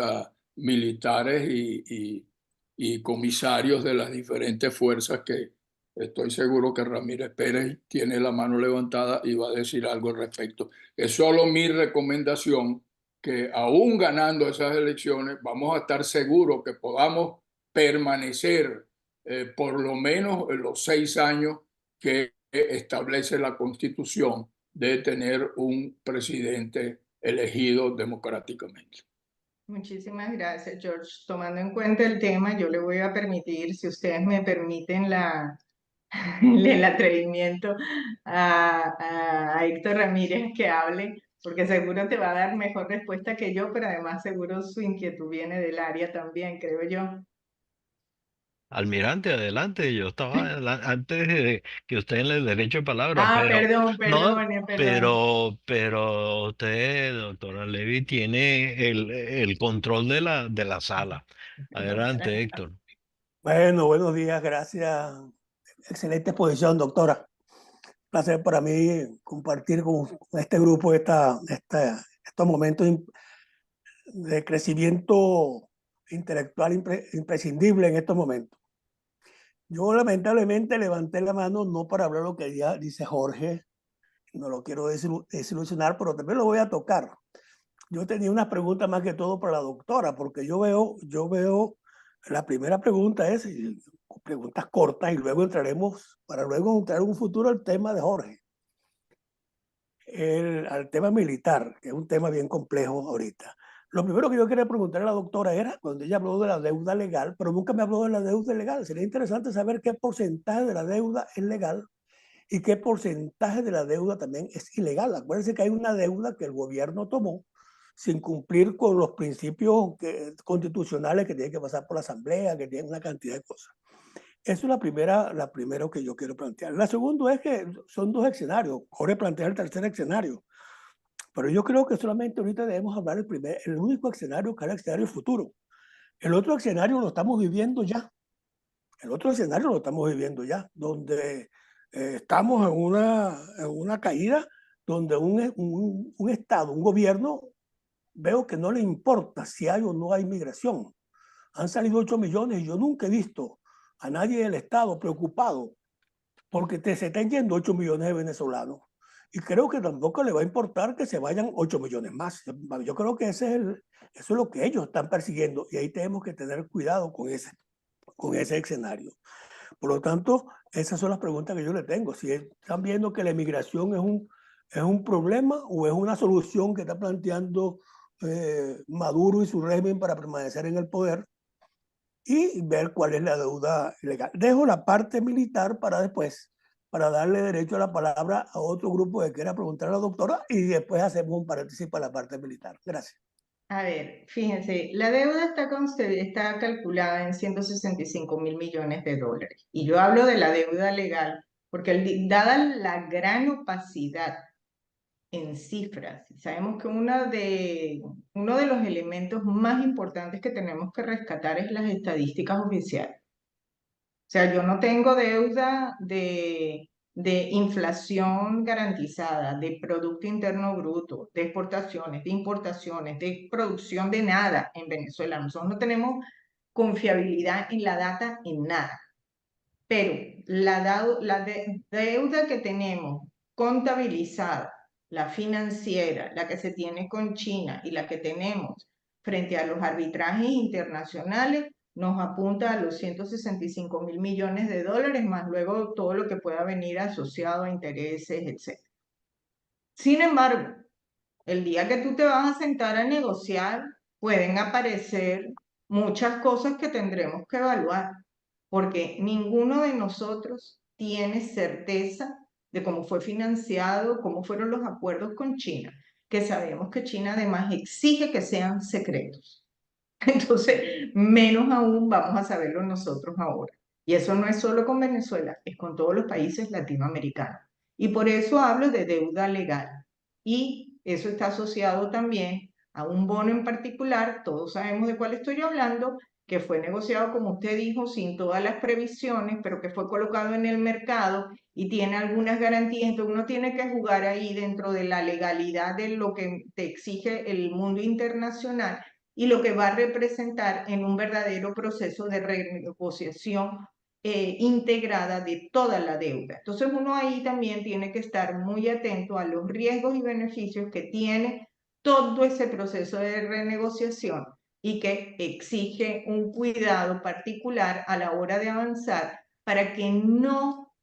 Speaker 5: militares y comisarios de las diferentes fuerzas, que estoy seguro que Ramírez Pérez tiene la mano levantada y va a decir algo al respecto. Es solo mi recomendación, que aún ganando esas elecciones vamos a estar seguros que podamos permanecer por lo menos en los 6 años que establece la Constitución, de tener un presidente elegido democráticamente.
Speaker 2: Muchísimas gracias, George. Tomando en cuenta el tema, yo le voy a permitir, si ustedes me permiten el atrevimiento a Héctor Ramírez que hable, porque seguro te va a dar mejor respuesta que yo, pero además seguro su inquietud viene del área también, creo yo.
Speaker 1: Almirante, adelante. Yo estaba antes de que usted le dé derecho de palabra,
Speaker 2: Ah,
Speaker 1: pero
Speaker 2: perdón,
Speaker 1: no,
Speaker 2: perdón.
Speaker 1: pero usted, doctora Levy, tiene el control de la sala. Adelante, Héctor.
Speaker 6: Bueno, buenos días, gracias. Excelente exposición, doctora. Placer para mí compartir con este grupo estos momentos de crecimiento intelectual imprescindible en estos momentos. Yo lamentablemente levanté la mano no para hablar lo que ya dice Jorge, no lo quiero desilusionar, pero también lo voy a tocar. Yo tenía una pregunta más que todo para la doctora, porque yo veo, la primera pregunta es preguntas cortas y luego entraremos, para luego entrar en un futuro al tema de Jorge, al tema militar, que es un tema bien complejo ahorita. Lo primero que yo quería preguntar a la doctora era, cuando ella habló de la deuda legal, pero nunca me habló de la deuda legal. Sería interesante saber qué porcentaje de la deuda es legal y qué porcentaje de la deuda también es ilegal. Acuérdense que hay una deuda que el gobierno tomó sin cumplir con los principios constitucionales que tienen que pasar por la Asamblea, que tienen una cantidad de cosas. Eso es la primero que yo quiero plantear. La segunda es que son dos escenarios. Ahora plantear el tercer escenario. Pero yo creo que solamente ahorita debemos hablar el único escenario que es el escenario futuro. El otro escenario lo estamos viviendo ya. El otro escenario lo estamos viviendo ya, donde estamos en una caída, donde un Estado, un gobierno, veo que no le importa si hay o no hay migración. Han salido 8 millones y yo nunca he visto a nadie del Estado preocupado porque se están yendo 8 millones de venezolanos. Y creo que tampoco le va a importar que se vayan 8 millones más. Yo creo que eso es lo que ellos están persiguiendo y ahí tenemos que tener cuidado con ese escenario. Por lo tanto, esas son las preguntas que yo le tengo. Si están viendo que la emigración es un problema o es una solución que está planteando Maduro y su régimen para permanecer en el poder, y ver cuál es la deuda legal. Dejo la parte militar para después, para darle derecho a la palabra a otro grupo que quiera preguntar a la doctora y después hacemos un paréntesis para la parte militar. Gracias.
Speaker 2: A ver, fíjense, la deuda está calculada en 165.000 millones de dólares. Y yo hablo de la deuda legal, porque dada la gran opacidad en cifras, sabemos que uno de los elementos más importantes que tenemos que rescatar es las estadísticas oficiales. O sea, yo no tengo deuda de inflación garantizada, de Producto Interno Bruto, de exportaciones, de importaciones, de producción de nada en Venezuela. Nosotros no tenemos confiabilidad en la data en nada. Pero la deuda que tenemos contabilizada, la financiera, la que se tiene con China y la que tenemos frente a los arbitrajes internacionales, nos apunta a los 165.000 millones de dólares, más luego todo lo que pueda venir asociado a intereses, etc. Sin embargo, el día que tú te vas a sentar a negociar, pueden aparecer muchas cosas que tendremos que evaluar, porque ninguno de nosotros tiene certeza de cómo fue financiado, cómo fueron los acuerdos con China, que sabemos que China además exige que sean secretos. Entonces, menos aún vamos a saberlo nosotros ahora. Y eso no es solo con Venezuela, es con todos los países latinoamericanos. Y por eso hablo de deuda legal. Y eso está asociado también a un bono en particular, todos sabemos de cuál estoy hablando, que fue negociado, como usted dijo, sin todas las previsiones, pero que fue colocado en el mercado y tiene algunas garantías. Entonces uno tiene que jugar ahí dentro de la legalidad de lo que te exige el mundo internacional y lo que va a representar en un verdadero proceso de renegociación integrada de toda la deuda. Entonces uno ahí también tiene que estar muy atento a los riesgos y beneficios que tiene todo ese proceso de renegociación y que exige un cuidado particular a la hora de avanzar para que no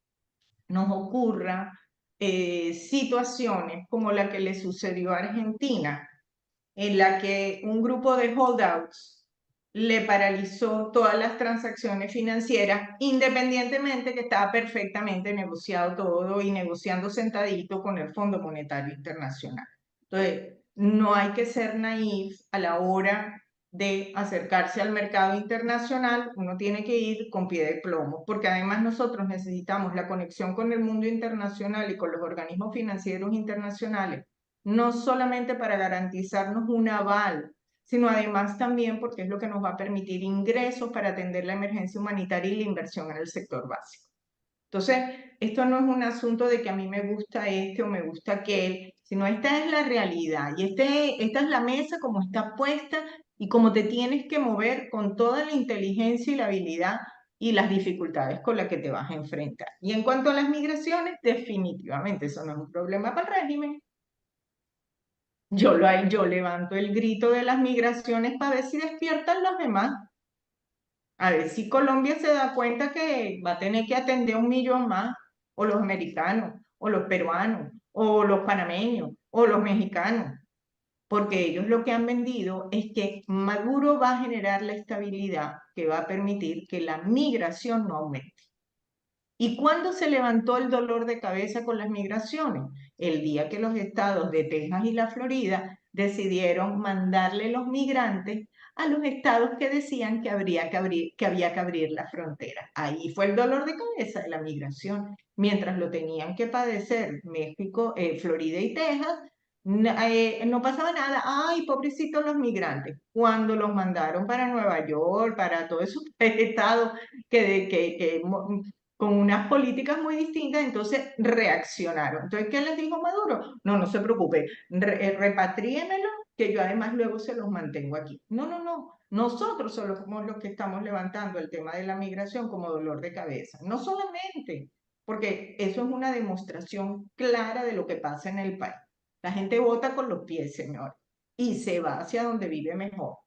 Speaker 2: nos ocurra situaciones como la que le sucedió a Argentina, en la que un grupo de holdouts le paralizó todas las transacciones financieras, independientemente que estaba perfectamente negociado todo y negociando sentadito con el Fondo Monetario Internacional. Entonces, no hay que ser naif a la hora de acercarse al mercado internacional, uno tiene que ir con pie de plomo, porque además nosotros necesitamos la conexión con el mundo internacional y con los organismos financieros internacionales, no solamente para garantizarnos un aval, sino además también porque es lo que nos va a permitir ingresos para atender la emergencia humanitaria y la inversión en el sector básico. Entonces, esto no es un asunto de que a mí me gusta este o me gusta aquel, sino esta es la realidad y esta es la mesa como está puesta y como te tienes que mover con toda la inteligencia y la habilidad y las dificultades con las que te vas a enfrentar. Y en cuanto a las migraciones, definitivamente eso no es un problema para el régimen. Yo levanto el grito de las migraciones para ver si despiertan los demás. A ver si Colombia se da cuenta que va a tener que atender 1 millón más, o los americanos, o los peruanos, o los panameños, o los mexicanos, porque ellos lo que han vendido es que Maduro va a generar la estabilidad que va a permitir que la migración no aumente. ¿Y cuándo se levantó el dolor de cabeza con las migraciones? El día que los estados de Texas y la Florida decidieron mandarle los migrantes a los estados que decían que había que abrir la frontera. Ahí fue el dolor de cabeza de la migración. Mientras lo tenían que padecer México, Florida y Texas, no pasaba nada. Ay, pobrecitos los migrantes. Cuando los mandaron para Nueva York, para todos esos estados con unas políticas muy distintas, entonces reaccionaron. Entonces, ¿qué les dijo Maduro? No, no se preocupe, repatríemelo, que yo además luego se los mantengo aquí. No, no, no. Nosotros somos los que estamos levantando el tema de la migración como dolor de cabeza. No solamente, porque eso es una demostración clara de lo que pasa en el país. La gente vota con los pies, señor, y se va hacia donde vive mejor.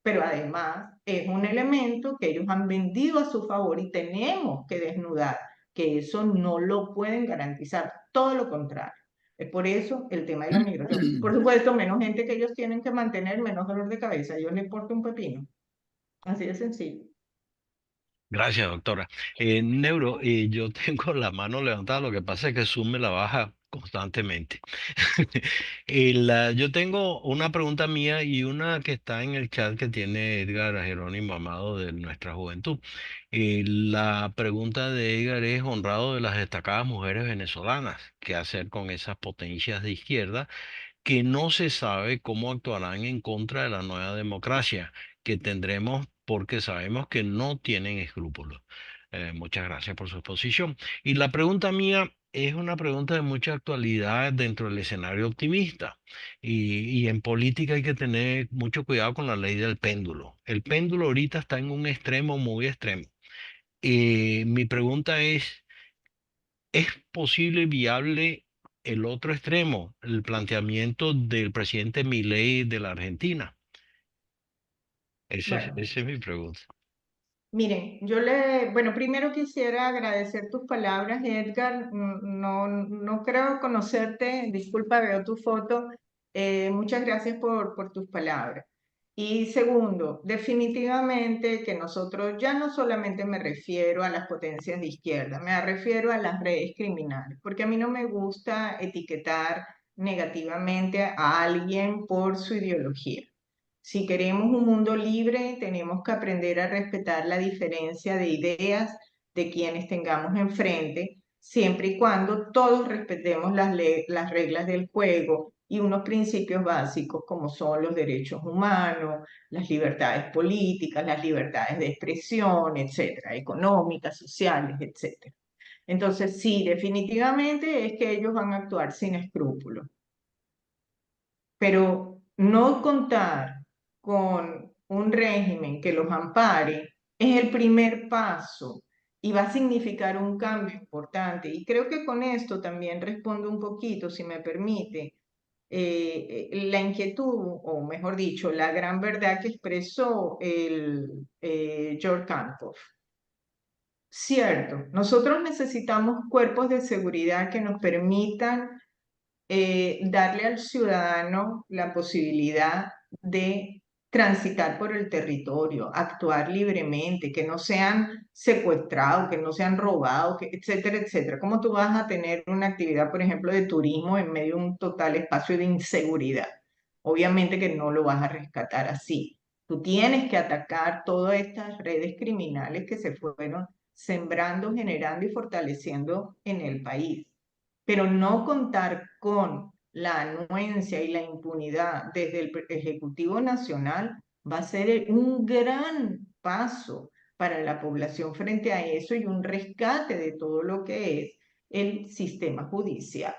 Speaker 2: Pero además es un elemento que ellos han vendido a su favor y tenemos que desnudar, que eso no lo pueden garantizar, todo lo contrario. Es por eso el tema de la migración. Por supuesto, menos gente que ellos tienen que mantener, menos dolor de cabeza. A ellos les importa un pepino. Así de sencillo.
Speaker 1: Gracias, doctora. Neuro, yo tengo la mano levantada, lo que pasa es que Zoom me la baja constantemente. Yo tengo una pregunta mía y una que está en el chat que tiene Edgar Jerónimo Amado de nuestra juventud. La pregunta de Edgar es: honrado de las destacadas mujeres venezolanas, ¿qué hacer con esas potencias de izquierda que no se sabe cómo actuarán en contra de la nueva democracia que tendremos porque sabemos que no tienen escrúpulos? Muchas gracias por su exposición. Y la pregunta mía es una pregunta de mucha actualidad dentro del escenario optimista. Y en política hay que tener mucho cuidado con la ley del péndulo. El péndulo ahorita está en un extremo muy extremo. Mi pregunta ¿es posible y viable el otro extremo, el planteamiento del presidente Milei de la Argentina?
Speaker 2: Bueno,
Speaker 1: Esa es mi pregunta.
Speaker 2: miren, bueno, primero quisiera agradecer tus palabras, Edgar. No, no creo conocerte, disculpa, veo tu foto. Muchas gracias por tus palabras. Y segundo, definitivamente que nosotros ya no solamente me refiero a las potencias de izquierda, me refiero a las redes criminales, porque a mí no me gusta etiquetar negativamente a alguien por su ideología. Si queremos un mundo libre, tenemos que aprender a respetar la diferencia de ideas de quienes tengamos enfrente, siempre y cuando todos respetemos las reglas del juego y unos principios básicos como son los derechos humanos, las libertades políticas, las libertades de expresión, etcétera, económicas, sociales, etcétera. Entonces, sí, definitivamente es que ellos van a actuar sin escrúpulos, pero no contar con un régimen que los ampare es el primer paso y va a significar un cambio importante. Y creo que con esto también respondo un poquito, si me permite, la inquietud, o mejor dicho, la gran verdad que expresó George Campos. Cierto, nosotros necesitamos cuerpos de seguridad que nos permitan darle al ciudadano la posibilidad de transitar por el territorio, actuar libremente, que no sean secuestrados, que no sean robados, etcétera, etcétera. ¿Cómo tú vas a tener una actividad, por ejemplo, de turismo en medio de un total espacio de inseguridad? Obviamente que no lo vas a rescatar así. Tú tienes que atacar todas estas redes criminales que se fueron sembrando, generando y fortaleciendo en el país, pero no contar con la anuencia y la impunidad desde el Ejecutivo Nacional va a ser un gran paso para la población frente a eso y un rescate de todo lo que es el sistema judicial.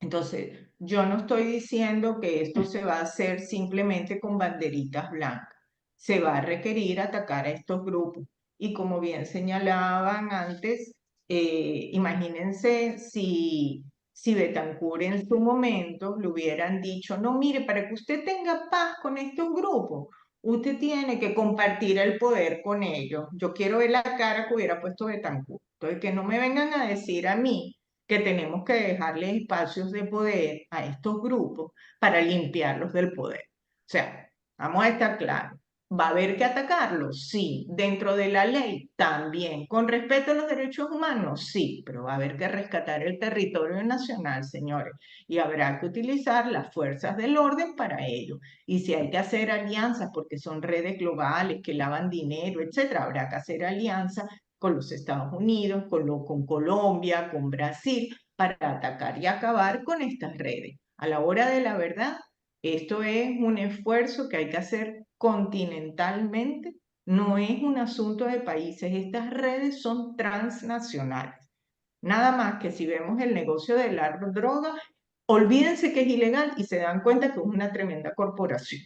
Speaker 2: Entonces, yo no estoy diciendo que esto se va a hacer simplemente con banderitas blancas. Se va a requerir atacar a estos grupos. Y como bien señalaban antes, imagínense si Betancur en su momento le hubieran dicho: no, mire, para que usted tenga paz con estos grupos, usted tiene que compartir el poder con ellos. Yo quiero ver la cara que hubiera puesto Betancur. Entonces, que no me vengan a decir a mí que tenemos que dejarle espacios de poder a estos grupos para limpiarlos del poder. O sea, vamos a estar claros. ¿Va a haber que atacarlo? Sí. ¿Dentro de la ley? También. ¿Con respeto a los derechos humanos? Sí, pero va a haber que rescatar el territorio nacional, señores, y habrá que utilizar las fuerzas del orden para ello. Y si hay que hacer alianzas, porque son redes globales que lavan dinero, etcétera, habrá que hacer alianzas con los Estados Unidos, con Colombia, con Brasil, para atacar y acabar con estas redes. A la hora de la verdad, esto es un esfuerzo que hay que hacer continentalmente, no es un asunto de países. Estas redes son transnacionales. Nada más que si vemos el negocio de la droga, olvídense que es ilegal y se dan cuenta que es una tremenda corporación.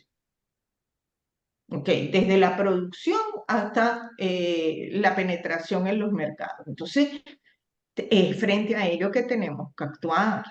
Speaker 2: Okay, desde la producción hasta la penetración en los mercados. Entonces, es frente a ello que tenemos que actuar.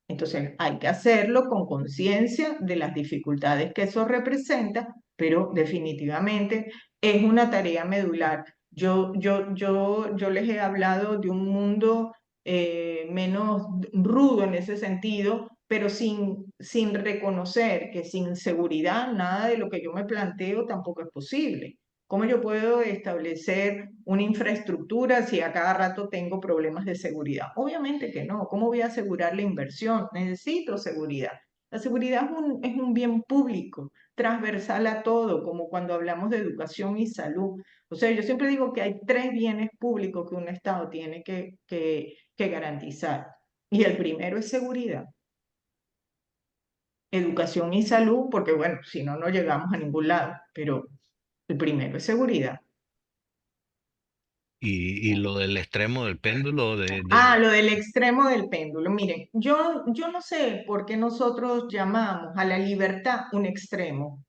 Speaker 2: Entonces, hay que hacerlo con conciencia de las dificultades que eso representa, pero definitivamente es una tarea medular. Yo les he hablado de un mundo menos rudo en ese sentido, pero sin reconocer que sin seguridad nada de lo que yo me planteo tampoco es posible. ¿Cómo yo puedo establecer una infraestructura si a cada rato tengo problemas de seguridad? Obviamente que no. ¿Cómo voy a asegurar la inversión? Necesito seguridad. La seguridad es un bien público, transversal a todo, como cuando hablamos de educación y salud. O sea, yo siempre digo que hay tres bienes públicos que un Estado tiene que garantizar. Y el primero es seguridad. Educación y salud, porque bueno, si no, no llegamos a ningún lado, pero el primero es seguridad.
Speaker 1: Y lo del extremo del péndulo
Speaker 2: Ah, lo del extremo del péndulo. Miren, yo no sé por qué nosotros llamamos a la libertad un extremo.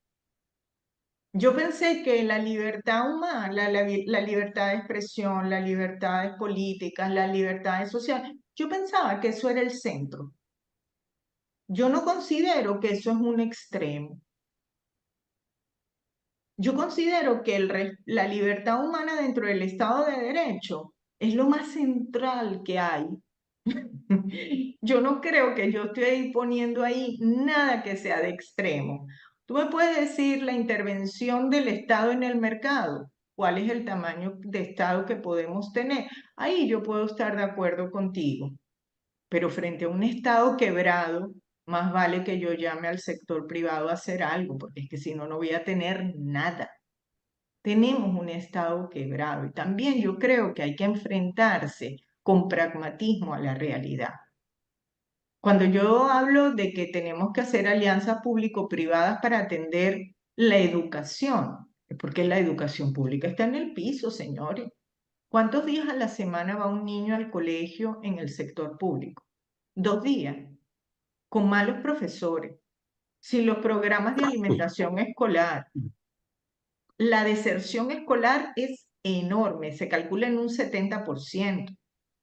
Speaker 2: Yo pensé que la libertad humana, la libertad de expresión, las libertades políticas, las libertades sociales, yo pensaba que eso era el centro. Yo no considero que eso es un extremo. Yo considero que la libertad humana dentro del Estado de Derecho es lo más central que hay. Yo no creo que yo esté poniendo ahí nada que sea de extremo. Tú me puedes decir la intervención del Estado en el mercado, cuál es el tamaño de Estado que podemos tener. Ahí yo puedo estar de acuerdo contigo, pero frente a un Estado quebrado, más vale que yo llame al sector privado a hacer algo, porque es que si no, no voy a tener nada. Tenemos un Estado quebrado y también yo creo que hay que enfrentarse con pragmatismo a la realidad. Cuando yo hablo de que tenemos que hacer alianzas público-privadas para atender la educación, es porque la educación pública está en el piso, señores. ¿Cuántos días a la semana va un niño al colegio en el sector público? 2 días, con malos profesores, sin los programas de alimentación escolar. La deserción escolar es enorme, se calcula en un 70%.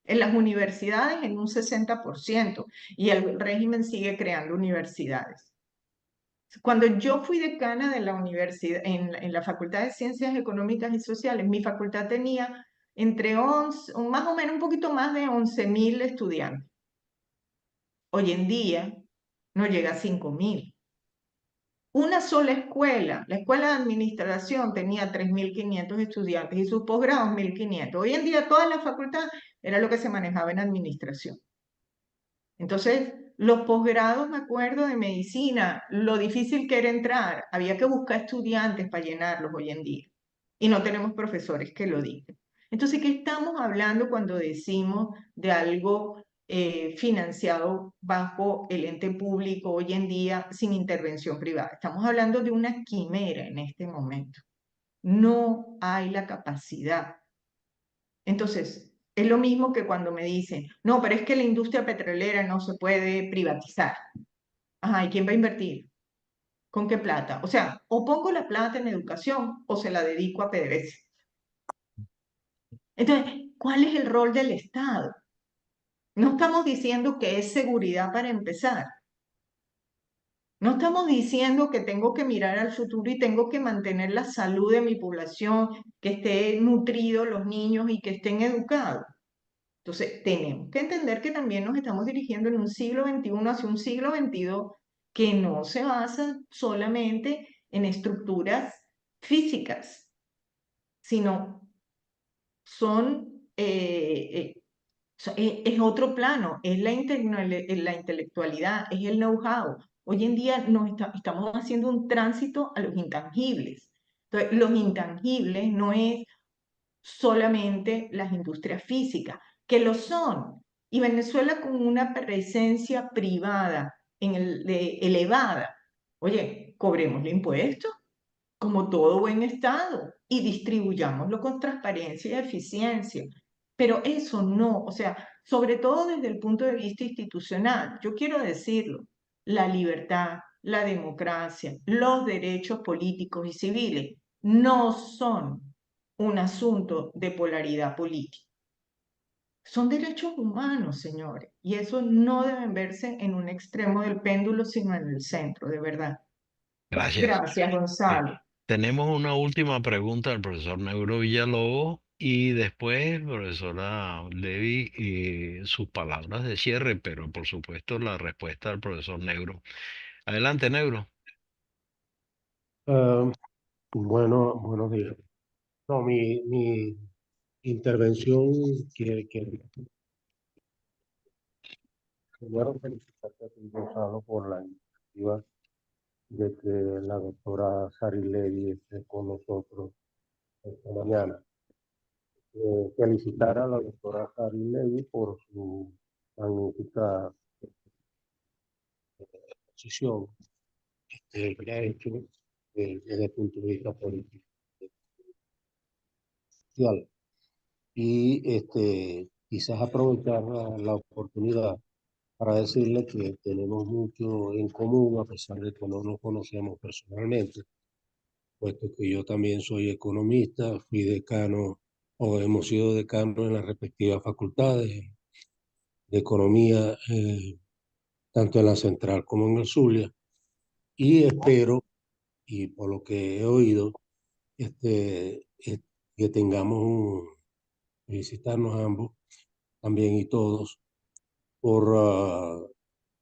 Speaker 2: En las universidades en un 60%, y el régimen sigue creando universidades. Cuando yo fui decana de la universidad, en la Facultad de Ciencias Económicas y Sociales, mi facultad tenía entre 11, más o menos un poquito más de 11.000 estudiantes. Hoy en día no llega a 5.000. Una sola escuela, la escuela de administración tenía 3.500 estudiantes y sus posgrados 1.500. Hoy en día toda la facultad era lo que se manejaba en administración. Entonces, los posgrados, me acuerdo, de medicina, lo difícil que era entrar, había que buscar estudiantes para llenarlos hoy en día. Y no tenemos profesores que lo digan. Entonces, ¿qué estamos hablando cuando decimos de algo financiado bajo el ente público hoy en día sin intervención privada? Estamos hablando de una quimera en este momento. No hay la capacidad. Entonces, es lo mismo que cuando me dicen, no, pero es que la industria petrolera no se puede privatizar. Ajá, ¿y quién va a invertir? ¿Con qué plata? O sea, o pongo la plata en educación o se la dedico a PDVSA. Entonces, ¿cuál es el rol del Estado? No estamos diciendo que es seguridad para empezar. No estamos diciendo que tengo que mirar al futuro y tengo que mantener la salud de mi población, que esté nutrido los niños y que estén educados. Entonces, tenemos que entender que también nos estamos dirigiendo en un siglo XXI hacia un siglo XXII que no se basa solamente en estructuras físicas, sino son, es otro plano, es la intelectualidad, es el know-how. Hoy en día estamos haciendo un tránsito a los intangibles. Entonces, los intangibles no es solamente las industrias físicas, que lo son. Y Venezuela con una presencia privada elevada. Oye, cobremos impuestos como todo buen Estado y distribuyámoslo con transparencia y eficiencia. Pero eso no, o sea, sobre todo desde el punto de vista institucional, yo quiero decirlo, la libertad, la democracia, los derechos políticos y civiles no son un asunto de polaridad política. Son derechos humanos, señores, y eso no deben verse en un extremo del péndulo, sino en el centro, de verdad.
Speaker 1: Gracias.
Speaker 2: Gracias, Gonzalo.
Speaker 1: Tenemos una última pregunta del profesor Neuro Villalobos y después, profesora Levy, sus palabras de cierre, pero por supuesto la respuesta del profesor Neuro. Adelante, Neuro.
Speaker 7: Bueno, buenos días. No, mi intervención primero felicitarte a ti, Gonzalo, por la iniciativa de que la doctora Sari Levy esté con nosotros esta mañana. Felicitar a la doctora Sari Levy por su magnífica exposición que ha hecho desde el punto de vista político y social. Y quizás aprovechar la oportunidad para decirle que tenemos mucho en común, a pesar de que no nos conocemos personalmente, puesto que yo también soy economista, fui decano o hemos sido decanos en las respectivas facultades de economía, tanto en la Central como en el Zulia, y espero, y por lo que he oído, que tengamos visitarnos ambos también y todos por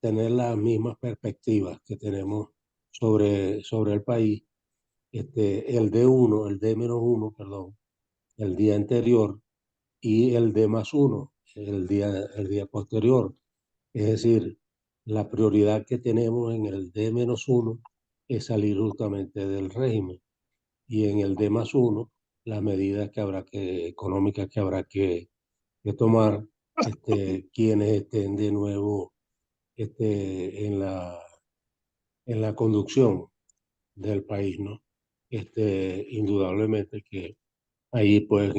Speaker 7: tener las mismas perspectivas que tenemos sobre el país. El D1, el D-1, perdón, el día anterior y el D+1, el día posterior. Es decir, la prioridad que tenemos en el D-1 es salir justamente del régimen y en el D+1 las medidas económicas que habrá que tomar quienes estén de nuevo en la conducción del país, ¿no? Indudablemente que ahí pues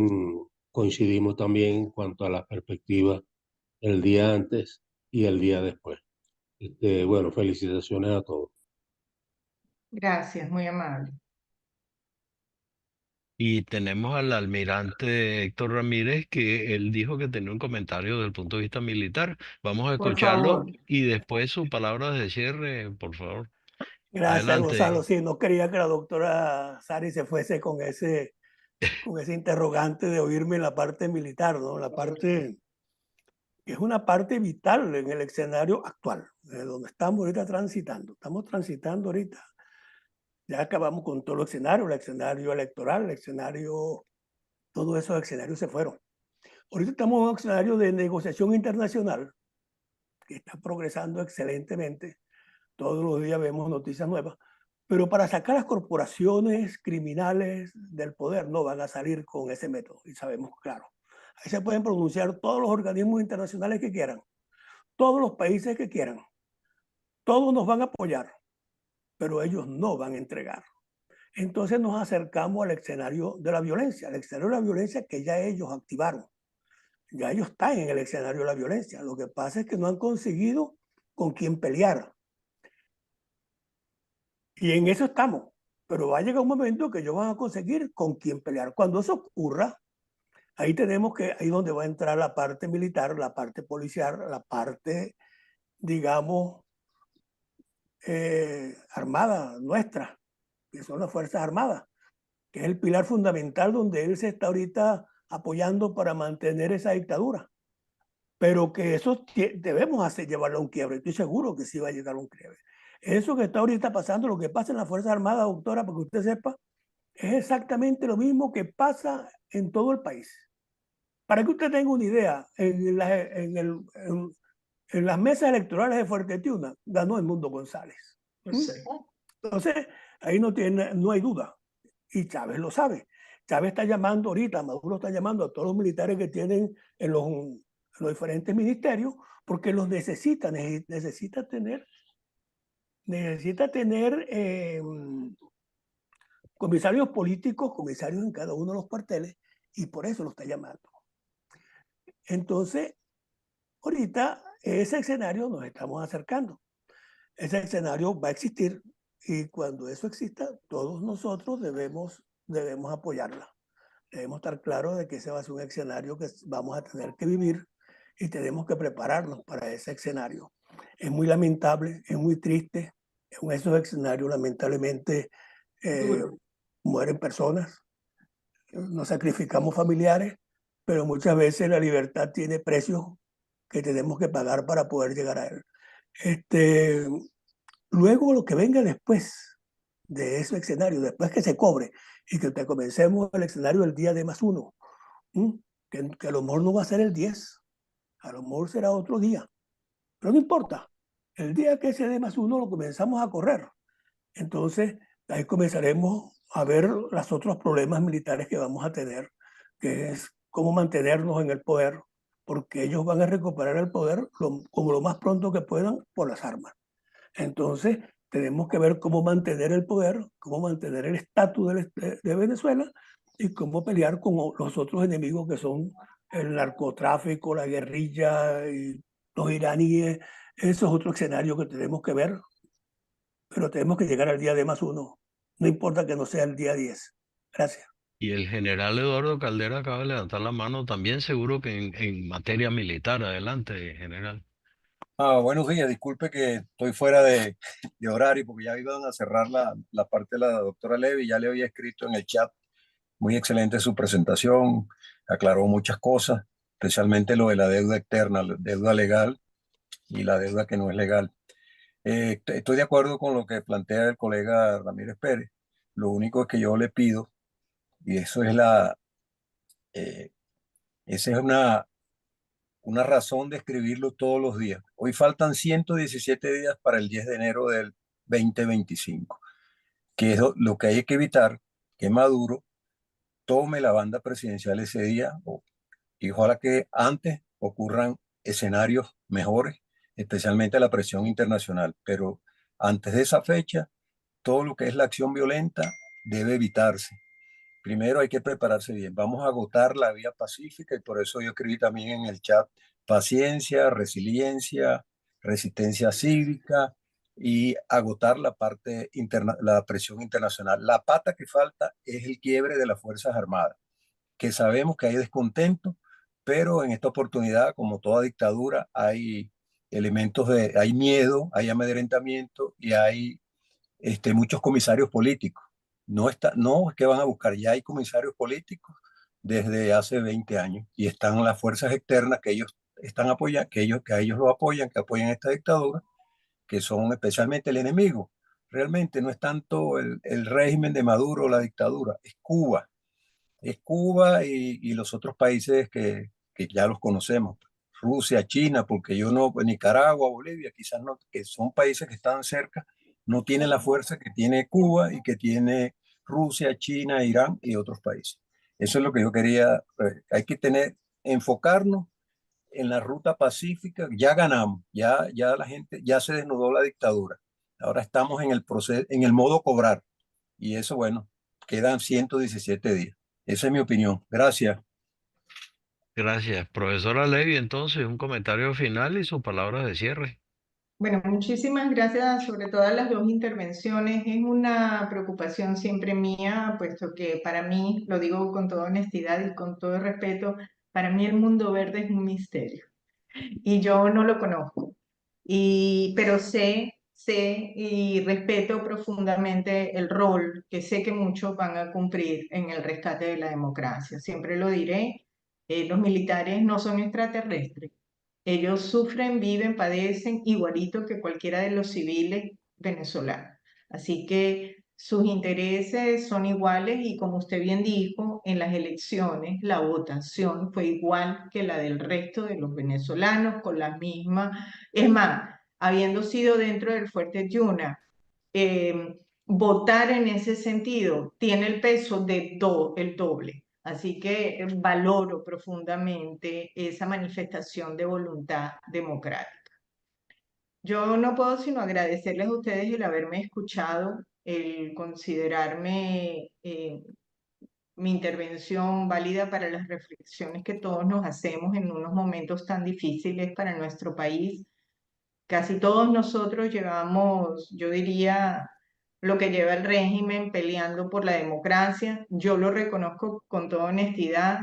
Speaker 7: coincidimos también en cuanto a las perspectivas el día antes y el día después. Bueno, felicitaciones a todos.
Speaker 2: Gracias, muy amable.
Speaker 1: Y tenemos al almirante Héctor Ramírez, que él dijo que tenía un comentario desde el punto de vista militar. Vamos a
Speaker 2: Por
Speaker 1: escucharlo
Speaker 2: favor.
Speaker 1: y después sus palabras de cierre, por favor.
Speaker 6: Gracias, Gonzalo.
Speaker 1: Adelante.
Speaker 6: Sí, no quería que la doctora Sari se fuese con ese interrogante de oírme en la parte militar, ¿no? La parte es una parte vital en el escenario actual, de donde estamos ahorita transitando. Estamos transitando ahorita. Ya acabamos con todo el escenario electoral, el escenario, todos esos escenarios se fueron. Ahorita estamos en un escenario de negociación internacional que está progresando excelentemente. Todos los días vemos noticias nuevas. Pero para sacar las corporaciones criminales del poder no van a salir con ese método, y sabemos claro. Ahí se pueden pronunciar todos los organismos internacionales que quieran, todos los países que quieran. Todos nos van a apoyar, pero ellos no van a entregar. Entonces nos acercamos al escenario de la violencia, al escenario de la violencia que ya ellos activaron. Ya ellos están en el escenario de la violencia. Lo que pasa es que no han conseguido con quién pelear. Y en eso estamos. Pero va a llegar un momento que ellos van a conseguir con quién pelear. Cuando eso ocurra, ahí donde va a entrar la parte militar, la parte policial, la parte, digamos, armada nuestra, que son las Fuerzas Armadas, que es el pilar fundamental donde él se está ahorita apoyando para mantener esa dictadura. Pero que eso debemos llevarlo a un quiebre. Estoy seguro que sí va a llegar a un quiebre. Eso que está ahorita pasando, lo que pasa en las Fuerzas Armadas, doctora, para que usted sepa, Es exactamente lo mismo que pasa en todo el país. Para que usted tenga una idea, en las mesas electorales de Fuerte Tiuna ganó Edmundo González.
Speaker 2: Sí.
Speaker 6: Entonces, ahí no hay duda. Y Chávez lo sabe. Chávez está llamando ahorita, Maduro está llamando a todos los militares que tienen en los diferentes ministerios, porque los necesita tener comisarios políticos, comisarios en cada uno de los cuarteles, y por eso lo está llamando. Entonces, ahorita ese escenario nos estamos acercando. Ese escenario va a existir y cuando eso exista, todos nosotros debemos apoyarla. Debemos estar claros de que ese va a ser un escenario que vamos a tener que vivir y tenemos que prepararnos para ese escenario. Es muy lamentable, es muy triste. En esos escenarios, lamentablemente, mueren personas, nos sacrificamos familiares, pero muchas veces la libertad tiene precios que tenemos que pagar para poder llegar a él. Luego lo que venga después de ese escenario, después que se cobre y que comencemos el escenario del día D+1, que a lo mejor no va a ser el 10, a lo mejor será otro día, pero no importa. El día que ese D+1 lo comenzamos a correr, entonces ahí comenzaremos a ver los otros problemas militares que vamos a tener, que es cómo mantenernos en el poder, porque ellos van a recuperar el poder como lo más pronto que puedan por las armas. Entonces, tenemos que ver cómo mantener el poder, cómo mantener el estatus de Venezuela y cómo pelear con los otros enemigos que son el narcotráfico, la guerrilla y los iraníes. Eso es otro escenario que tenemos que ver, pero tenemos que llegar al día D+1. No importa que no sea el día 10. Gracias.
Speaker 1: Y el general Eduardo Caldera acaba de levantar la mano también, seguro que en materia militar. Adelante, general.
Speaker 8: Buenos días, disculpe que estoy fuera de horario porque ya iban a cerrar la parte de la doctora Levy, ya le había escrito en el chat. Muy excelente su presentación, aclaró muchas cosas, especialmente lo de la deuda externa, la deuda legal y la deuda que no es legal. Estoy de acuerdo con lo que plantea el colega Ramírez Pérez. Lo único que yo le pido, y eso es esa es una razón de escribirlo todos los días. Hoy faltan 117 días para el 10 de enero del 2025, que es lo que hay que evitar, que Maduro tome la banda presidencial ese día, y ojalá que antes ocurran escenarios mejores, especialmente la presión internacional, pero antes de esa fecha, todo lo que es la acción violenta debe evitarse. Primero hay que prepararse bien. Vamos a agotar la vía pacífica y por eso yo escribí también en el chat paciencia, resiliencia, resistencia cívica y agotar la parte interna, la presión internacional. La pata que falta es el quiebre de las Fuerzas Armadas, que sabemos que hay descontento, pero en esta oportunidad, como toda dictadura, hay elementos hay miedo, hay amedrentamiento y hay muchos comisarios políticos. No es que van a buscar, ya hay comisarios políticos desde hace 20 años y están las fuerzas externas que ellos están apoyando, que a ellos lo apoyan, que apoyan esta dictadura, que son especialmente el enemigo. Realmente no es tanto el régimen de Maduro o la dictadura, es Cuba. Es Cuba y los otros países que ya los conocemos. Rusia, China, porque yo no, Nicaragua, Bolivia, quizás no, que son países que están cerca, no tienen la fuerza que tiene Cuba y que tiene Rusia, China, Irán y otros países. Eso es lo que yo quería. Hay que enfocarnos en la ruta pacífica. Ya ganamos, ya la gente, ya se desnudó la dictadura. Ahora estamos en el proceso, en el modo cobrar. Y eso, bueno, quedan 117 días. Esa es mi opinión. Gracias.
Speaker 1: Gracias. Profesora Levy, entonces, un comentario final y sus palabras de cierre.
Speaker 2: Bueno, muchísimas gracias sobre todas las dos intervenciones. Es una preocupación siempre mía, puesto que para mí, lo digo con toda honestidad y con todo respeto, para mí el mundo verde es un misterio y yo no lo conozco. Pero sé y respeto profundamente el rol que sé que muchos van a cumplir en el rescate de la democracia. Siempre lo diré, los militares no son extraterrestres. Ellos sufren, viven, padecen igualito que cualquiera de los civiles venezolanos. Así que sus intereses son iguales y como usted bien dijo, en las elecciones la votación fue igual que la del resto de los venezolanos, con las mismas, es más, habiendo sido dentro del Fuerte Yuna, votar en ese sentido tiene el peso de el doble. Así que valoro profundamente esa manifestación de voluntad democrática. Yo no puedo sino agradecerles a ustedes el haberme escuchado, el considerarme mi intervención válida para las reflexiones que todos nos hacemos en unos momentos tan difíciles para nuestro país. Casi todos nosotros llevamos, yo diría, lo que lleva el régimen peleando por la democracia. Yo lo reconozco con toda honestidad.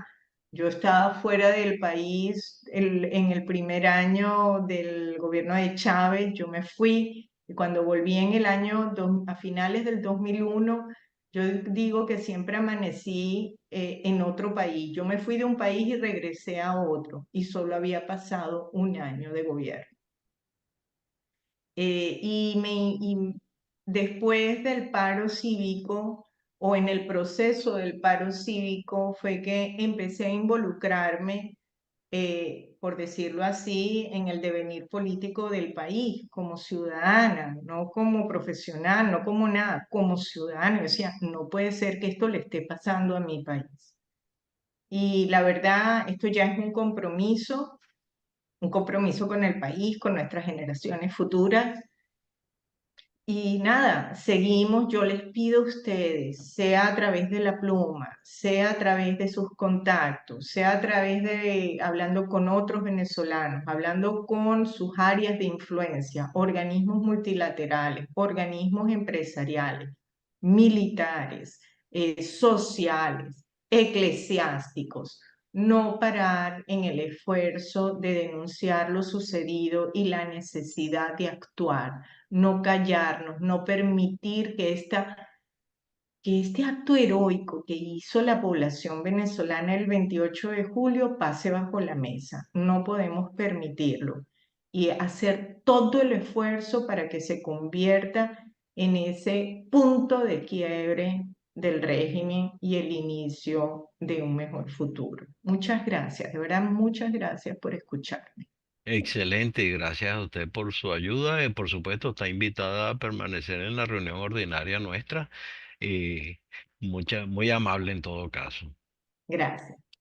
Speaker 2: Yo estaba fuera del país en el primer año del gobierno de Chávez. Yo me fui y cuando volví en el año, a finales del 2001, yo digo que siempre amanecí en otro país. Yo me fui de un país y regresé a otro y solo había pasado un año de gobierno. Y después del paro cívico o en el proceso del paro cívico fue que empecé a involucrarme, por decirlo así, en el devenir político del país como ciudadana, no como profesional, no como nada, como ciudadana. Yo decía, no puede ser que esto le esté pasando a mi país. Y la verdad, esto ya es un compromiso con el país, con nuestras generaciones futuras. Y nada, seguimos, yo les pido a ustedes, sea a través de la pluma, sea a través de sus contactos, sea a través de hablando con otros venezolanos, hablando con sus áreas de influencia, organismos multilaterales, organismos empresariales, militares, sociales, eclesiásticos, no parar en el esfuerzo de denunciar lo sucedido y la necesidad de actuar, no callarnos, no permitir que este acto heroico que hizo la población venezolana el 28 de julio pase bajo la mesa. No podemos permitirlo y hacer todo el esfuerzo para que se convierta en ese punto de quiebre del régimen y el inicio de un mejor futuro. Muchas gracias, de verdad, muchas gracias por escucharme.
Speaker 1: Excelente, y gracias a usted por su ayuda. Por supuesto, está invitada a permanecer en la reunión ordinaria nuestra. Muy amable en todo caso.
Speaker 2: Gracias.